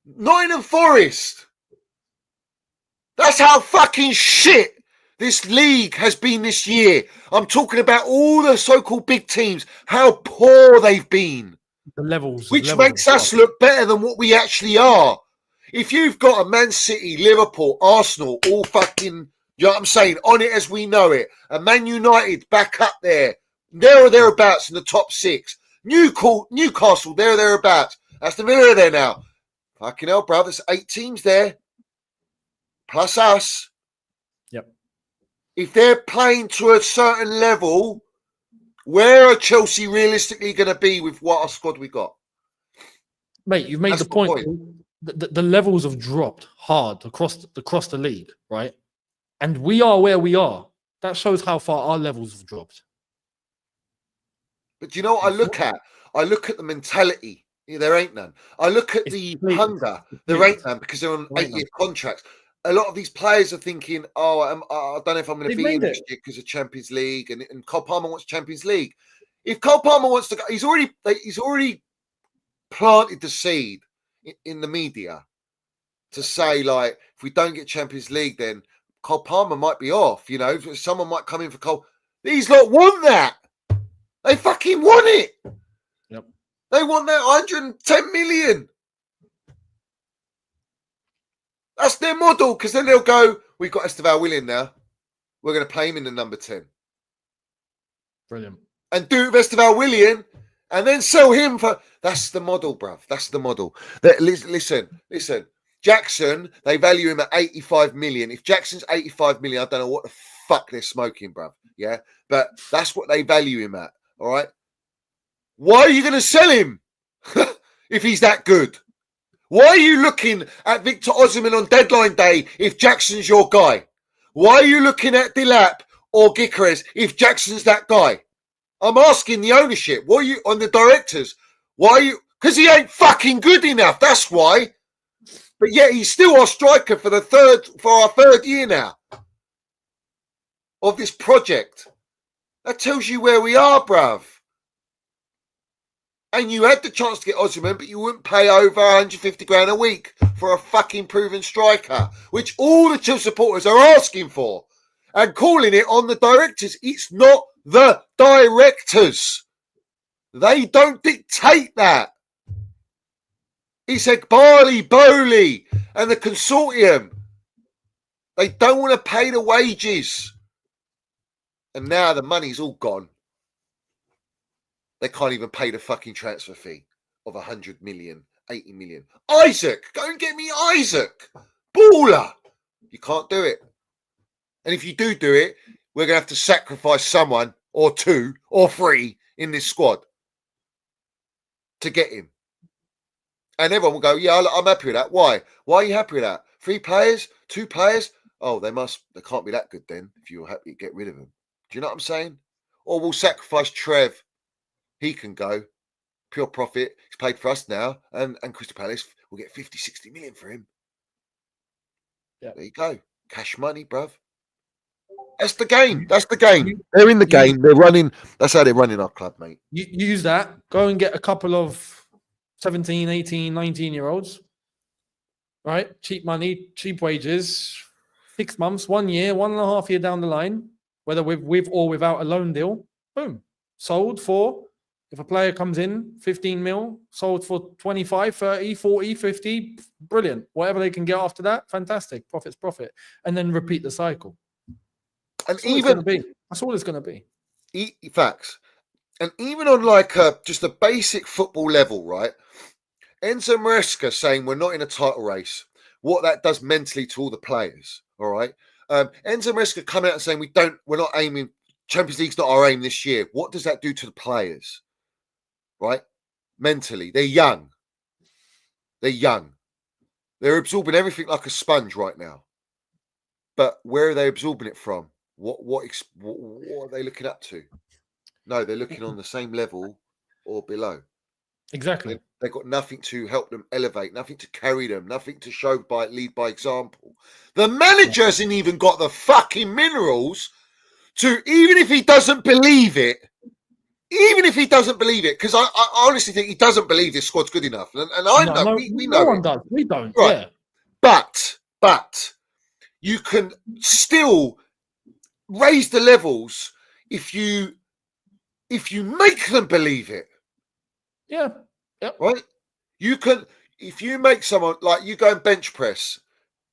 Nottingham Forest. That's how fucking shit this league has been this year. I'm talking about all the so-called big teams, how poor they've been. The levels. Which makes us look better than what we actually are. If you've got a Man City, Liverpool, Arsenal, all fucking, you know what I'm saying, on it as we know it, a Man United back up there or thereabouts in the top 6, Newcastle, there or thereabouts. That's the middle there now. Fucking hell, bro, there's 8 teams there. Plus us. Yep. If they're playing to a certain level, where are Chelsea realistically going to be with what our squad we got? Mate, you've made the point. The levels have dropped hard across the league, right? And we are where we are. That shows how far our levels have dropped. But do you know what I look at? I look at the mentality. There ain't none. I look at the hunger. There ain't none because they're on 8-year contracts. A lot of these players are thinking, "Oh, I don't know if I'm going to be in next year because of Champions League." And Cole Palmer wants Champions League. If Cole Palmer wants to go, he's already planted the seed in the media to say, like, if we don't get Champions League, then Cole Palmer might be off. You know, someone might come in for Cole. These lot want that. They fucking want it. Yep. They want that 110 million. That's their model, because then they'll go, we've got Esteval Willian now. We're going to play him in the number 10. Brilliant. And do it with Esteval Willian and then sell him for... That's the model, bruv. That's the model. Listen. Jackson, they value him at 85 million. If Jackson's 85 million, I don't know what the fuck they're smoking, bruv. Yeah? But that's what they value him at. All right? Why are you going to sell him if he's that good? Why are you looking at Victor Osimhen on deadline day if Jackson's your guy? Why are you looking at Delap or Gyökeres if Jackson's that guy? I'm asking the ownership. What are you on the directors? Why are you? Because he ain't fucking good enough. That's why. But yet he's still our striker for our third year now of this project. That tells you where we are, bruv. And you had the chance to get Osimhen, but you wouldn't pay over 150 grand a week for a fucking proven striker, which all the Chelsea supporters are asking for and calling it on the directors. It's not the directors. They don't dictate that. It's Ekbali, Bowley, and the consortium. They don't want to pay the wages. And now the money's all gone. They can't even pay the fucking transfer fee of 100 million, 80 million. Isaac, go and get me Isaac. Baller. You can't do it. And if you do it, we're going to have to sacrifice someone or two or three in this squad to get him. And everyone will go, yeah, I'm happy with that. Why? Why are you happy with that? 3 players? 2 players? Oh, they can't be that good then if you're happy to get rid of them. Do you know what I'm saying? Or we'll sacrifice Trev. He can go. Pure profit. He's played for us now. And Crystal Palace will get 50, 60 million for him. Yeah. There you go. Cash money, bruv. That's the game. That's the game. They're in the game. They're running. That's how they're running our club, mate. You use that. Go and get a couple of 17, 18, 19-year-olds. Right? Cheap money, cheap wages. 6 months, 1 year, 1.5 year down the line, whether with or without a loan deal. Boom. Sold for... If a player comes in, 15 mil, sold for 25, 30, 40, 50, brilliant. Whatever they can get after that, fantastic. Profit's profit. And then repeat the cycle. And that's even that's all it's going to be. Facts. And even on like just a basic football level, right? Enzo Maresca saying we're not in a title race. What that does mentally to all the players, all right? Enzo Maresca coming out and saying we're not aiming, Champions League's not our aim this year. What does that do to the players? Right? Mentally. They're young. They're absorbing everything like a sponge right now. But where are they absorbing it from? What are they looking up to? No, they're looking on the same level or below. Exactly. They've got nothing to help them elevate, nothing to carry them, nothing to lead by example. The manager hasn't even got the fucking minerals to, even if he doesn't believe it, because I honestly think he doesn't believe this squad's good enough. And I know, we know. No one does. We don't. Right. Yeah. But you can still raise the levels if you make them believe it. Yeah. Yep. Right? You can, if you make someone, like you go and bench press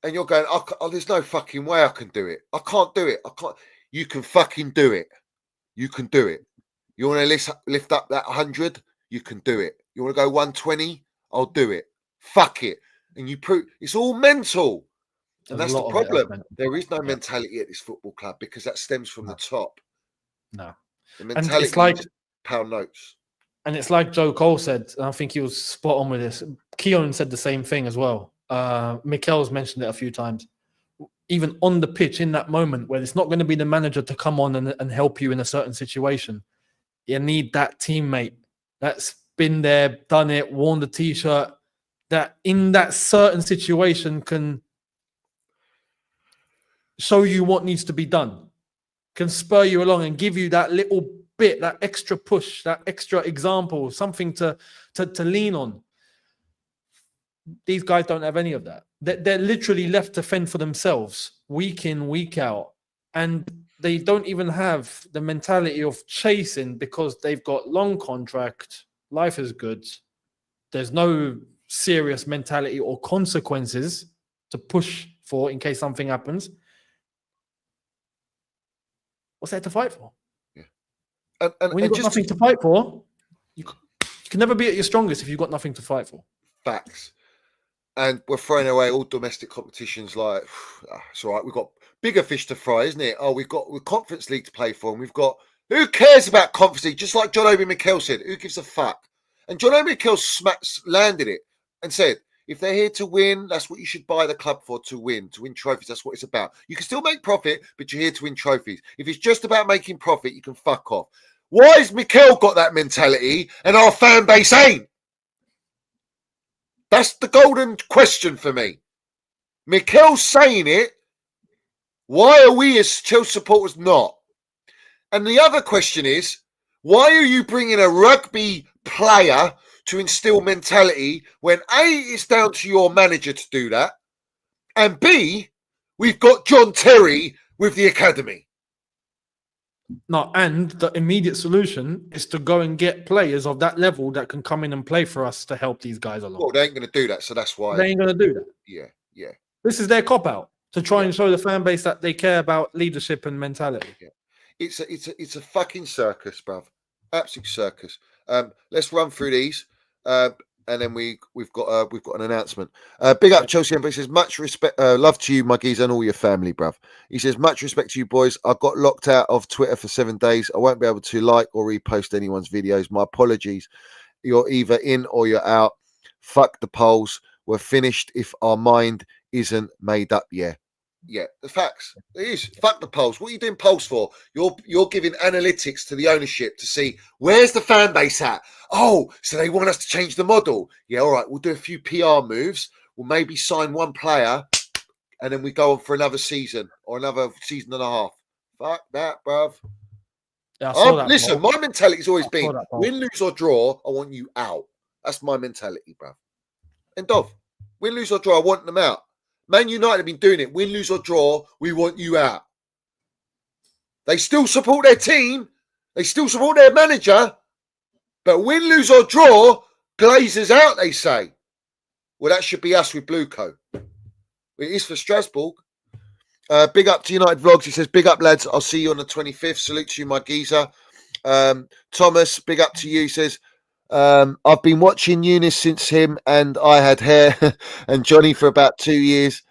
and you're going, oh, there's no fucking way I can do it. I can't do it. I can't. You can fucking do it. You can do it. You want to lift up that 100? You can do it. You want to go 120? I'll do it. Fuck it. And you prove it's all mental. And that's the problem. There is no mentality at this football club because that stems from the top. No. The mentality it's like pound notes. And it's like Joe Cole said, and I think he was spot on with this. Keown said the same thing as well. Mikel's mentioned it a few times. Even on the pitch in that moment where it's not going to be the manager to come on and help you in a certain situation. You need that teammate, that been there, done it, worn the t-shirt, that in that certain situation can show you what needs to be done, can spur you along and give you that little bit, that extra push, that extra example, something to lean on. These guys don't have any of that. They're literally left to fend for themselves week in, week out. And they don't even have the mentality of chasing because they've got long contract, life is good. There's no serious mentality or consequences to push for in case something happens. What's there to fight for? Yeah. When you've got nothing to fight for, you can never be at your strongest if you've got nothing to fight for. Facts. And we're throwing away all domestic competitions like, it's all right, we've got bigger fish to fry, isn't it? Oh, we've got Conference League to play for, and we've got, who cares about Conference League? Just like John Obi Mikel said, who gives a fuck? And John Obi Mikel landed it and said, if they're here to win, that's what you should buy the club for, to win trophies. That's what it's about. You can still make profit, but you're here to win trophies. If it's just about making profit, you can fuck off. Why has Mikel got that mentality and our fan base ain't? That's the golden question for me. Mikel's saying it. Why are we as Chelsea supporters not? And the other question is, why are you bringing a rugby player to instill mentality when A, it's down to your manager to do that, and B, we've got John Terry with the academy? No, and the immediate solution is to go and get players of that level that can come in and play for us to help these guys along. Well, they ain't going to do that, so that's why. They ain't going to do that. Yeah. This is their cop-out to try and show the fan base that they care about leadership and mentality. Yeah. It's a fucking circus, bruv. Absolute circus. Let's run through these, and then we've got an announcement. Big up Chelsea Emperor. He says, much respect, love to you, my geezer, and all your family, bruv. He says, much respect to you boys. I got locked out of Twitter for 7 days. I won't be able to like or repost anyone's videos. My apologies. You're either in or you're out. Fuck the polls. We're finished if our mind isn't made up yet. Yeah, the facts. It is. Fuck the polls. What are you doing polls for? You're giving analytics to the ownership to see where's the fan base at. Oh, so they want us to change the model. Yeah, all right. We'll do a few PR moves. We'll maybe sign one player, and then we go on for another season or another season and a half. Fuck that, bruv. Yeah, listen, my mentality's always been win, lose or draw. I want you out. That's my mentality, bruv. And Dov, win, lose or draw. I want them out. Man United have been doing it. Win, lose or draw, we want you out. They still support their team. They still support their manager. But win, lose or draw, Glazers out, they say. Well, that should be us with BlueCo. It is for Strasbourg. Big up to United Vlogs. He says, big up, lads. I'll see you on the 25th. Salute to you, my geezer. Thomas, big up to you. He says, I've been watching Eunice since him and I had hair and Johnny for about 2 years.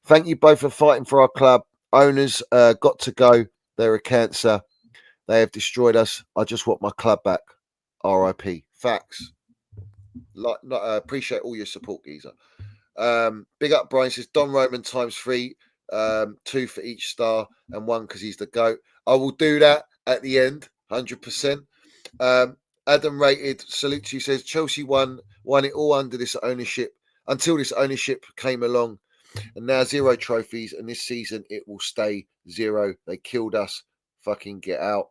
Thank you both for fighting for our club. Owners got to go. They're a cancer. They have destroyed us. I just want my club back. RIP. Facts. Appreciate all your support, geezer. Big up, Brian. Says Don Roman ×3, 2 for each star and 1 because he's the GOAT. I will do that at the end, 100%. Adam Rated, salute to you, says Chelsea won it all under this ownership, until this ownership came along, and now 0 trophies, and this season it will stay 0. They killed us. Fucking get out.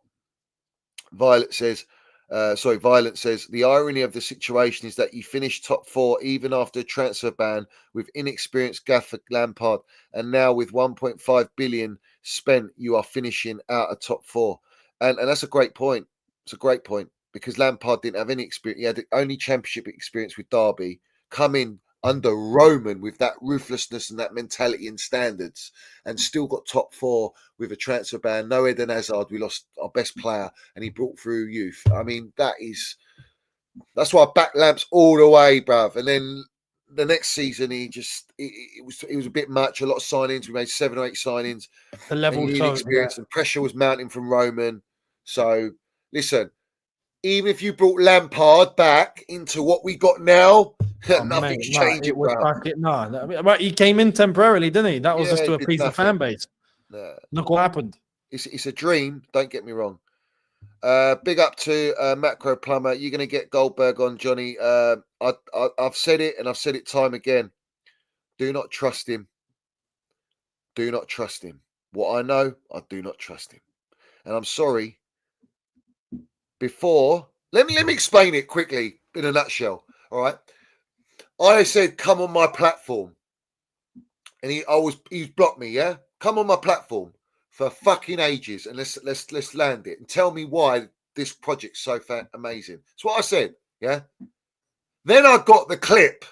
Violent says, the irony of the situation is that you finished top 4 even after a transfer ban with inexperienced gaffer Lampard, and now with 1.5 billion spent, you are finishing out of top 4. And that's a great point. It's a great point. Because Lampard didn't have any experience. He had the only championship experience with Derby. Come in under Roman with that ruthlessness and that mentality and standards, and still got top 4 with a transfer ban. No Eden Hazard. We lost our best player, and he brought through youth. I mean, that's why I back Lamps all the way, bruv. And then the next season, it was a bit much. A lot of signings. We made 7 or 8 signings. The level experience and pressure was mounting from Roman. So listen. Even if you brought Lampard back into what we got now, nothing's changing. He came in temporarily, didn't he? That was just to appease the fan base. Look what happened. It's a dream. Don't get me wrong. Big up to Macro Plumber. You're going to get Goldberg on, Johnny. I've said it, and I've said it time again. Do not trust him. Do not trust him. What I know, I do not trust him. And I'm sorry. Before, let me explain it quickly in a nutshell. All right. I said, come on my platform. And he's blocked me, yeah? Come on my platform for fucking ages and let's land it and tell me why this project's so amazing. That's what I said, yeah? Then I got the clip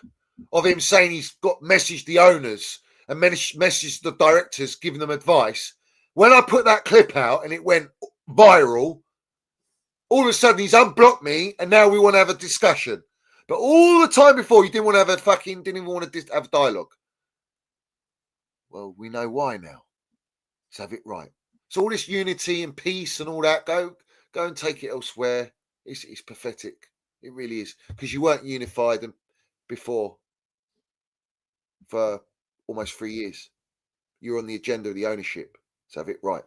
of him saying he's got messaged the owners and messaged the directors, giving them advice. When I put that clip out and it went viral, all of a sudden he's unblocked me and now we want to have a discussion. But all the time before, you didn't want to have didn't even want to have a dialogue. Well, we know why now. Let's have it right. So all this unity and peace and all that, go and take it elsewhere. It's pathetic. It really is. Because you weren't unified before for almost 3 years. You're on the agenda of the ownership. Let's have it right.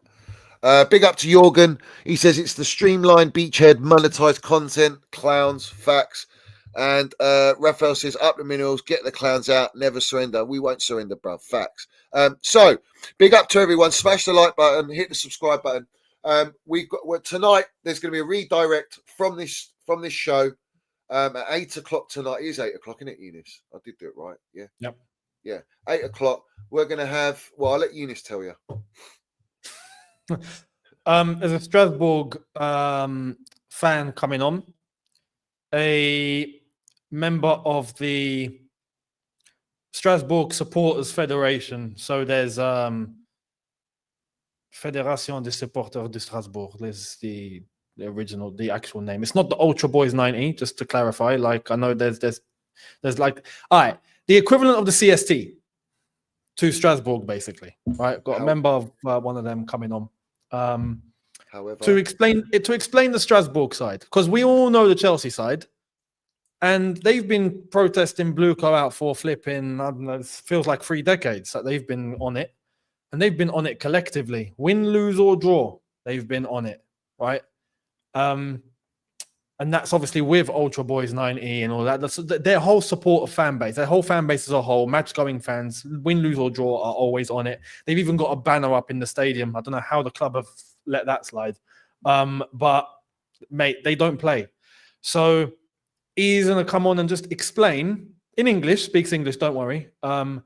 Big up to Jorgen. He says it's the streamlined beachhead, monetized content, clowns, facts. And Raphael says, up the minerals, get the clowns out, never surrender. We won't surrender, bruv. Facts. So, big up to everyone. Smash the like button, hit the subscribe button. Tonight, there's going to be a redirect from this show at 8 o'clock tonight. It is 8 o'clock, isn't it, Eunice? I did do it right. Yeah. Yep. Yeah. 8 o'clock. We're going to have, well, I'll let Eunice tell you. There's a Strasbourg fan coming on. A member of the Strasbourg Supporters Federation. So there's Fédération des Supporters de Strasbourg. There's the actual name. It's not the Ultra Boys 90, just to clarify. Like, I know there's like, all right, the equivalent of the CST to Strasbourg, basically. Right, got a member of one of them coming on. However, to explain the Strasbourg side, because we all know the Chelsea side, and they've been protesting BlueCo out for flipping, I don't know, it feels like 3 decades that they've been on it, and they've been on it collectively, win, lose or draw. They've been on it, right? And that's obviously with Ultra Boys 90 and all that. That's their whole support of fan base. Their whole fan base as a whole, match-going fans, win, lose or draw, are always on it. They've even got a banner up in the stadium. I don't know how the club have let that slide. But, mate, they don't play. So he's going to come on and just explain, in English, speaks English, don't worry. If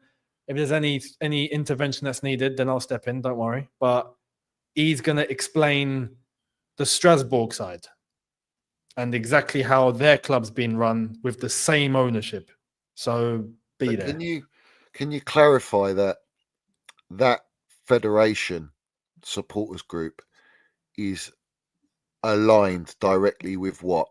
there's any intervention that's needed, then I'll step in, don't worry. But he's going to explain the Strasbourg side and exactly how their club's been run with the same ownership. So be there. Can you clarify that federation supporters group is aligned directly with what?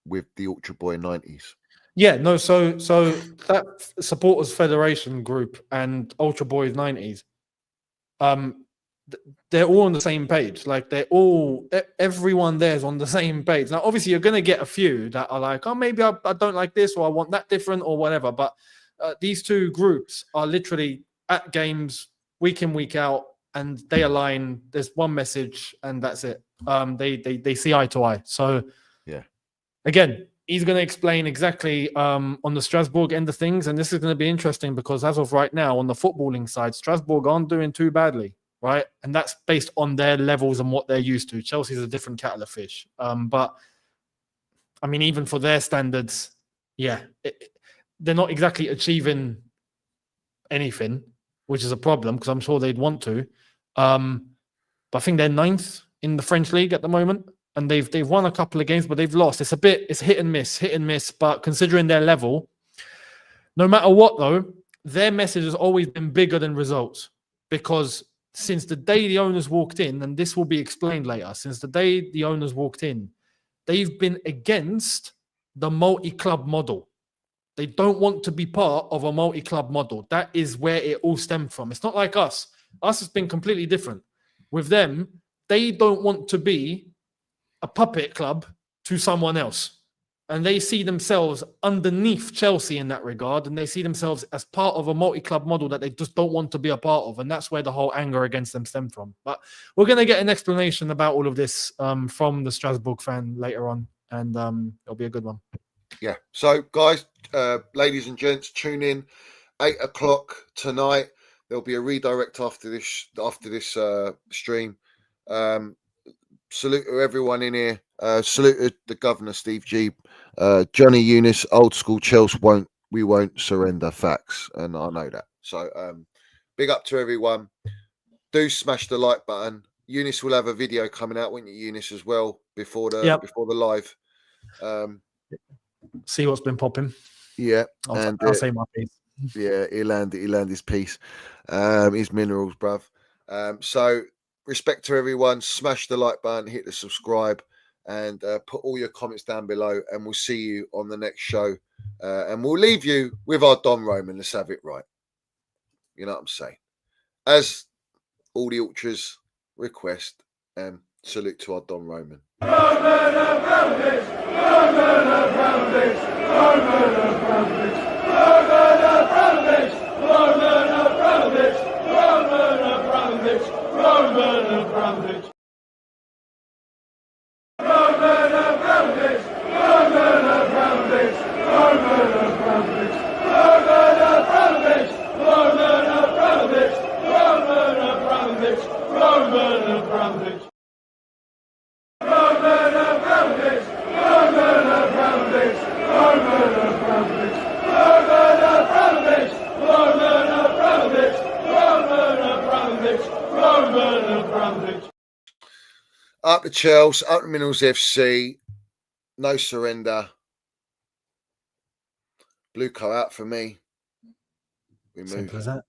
With the Ultra Boy 90s? Yeah, no, so that supporters federation group and Ultra Boys 90s, they're all on the same page. Like, everyone there's on the same page. Now, obviously, you're going to get a few that are like, oh, maybe I don't like this, or I want that different, or whatever. But these two groups are literally at games week in, week out, and they align. There's one message, and that's it. They see eye to eye. So, yeah. Again, he's going to explain exactly on the Strasbourg end of things, and this is going to be interesting because as of right now, on the footballing side, Strasbourg aren't doing too badly. Right, and that's based on their levels and what they're used to. Chelsea's a different kettle of fish, but I mean, even for their standards, yeah, they're not exactly achieving anything, which is a problem because I'm sure they'd want to. But I think they're 9th in the French league at the moment, and they've won a couple of games, but they've lost. It's hit and miss. But considering their level, no matter what, though, their message has always been bigger than results because since the day the owners walked in, and this will be explained later, since the day the owners walked in, they've been against the multi-club model. They don't want to be part of a multi-club model. That is where it all stemmed from. It's not like us. Us has been completely different. With them, they don't want to be a puppet club to someone else. and they see themselves underneath Chelsea in that regard, and they see themselves as part of a multi-club model that they just don't want to be a part of, and that's where the whole anger against them stemmed from. But we're going to get an explanation about all of this from the Strasbourg fan later on, and it'll be a good one. Yeah. So, guys, ladies and gents, tune in 8 o'clock tonight. There'll be a redirect after this stream. Salute to everyone in here. Salute to the governor, Steve G. Johnny Eunice, old school Chelsea we won't surrender. Facts, and I know that. So big up to everyone. Do smash the like button. Eunice will have a video coming out, won't you, Eunice, as well before the live. See what's been popping. Yeah, I'll say my piece. Yeah, he'll land his piece. His minerals, bruv. So respect to everyone. Smash the like button, hit the subscribe, and put all your comments down below. And we'll see you on the next show. And we'll leave you with our Don Roman. Let's have it right. You know what I'm saying? As all the ultras request, and salute to our Don Roman. Up the Chelsea, up the Minerals FC, no surrender. BlueCo out for me. We move. Simple as that.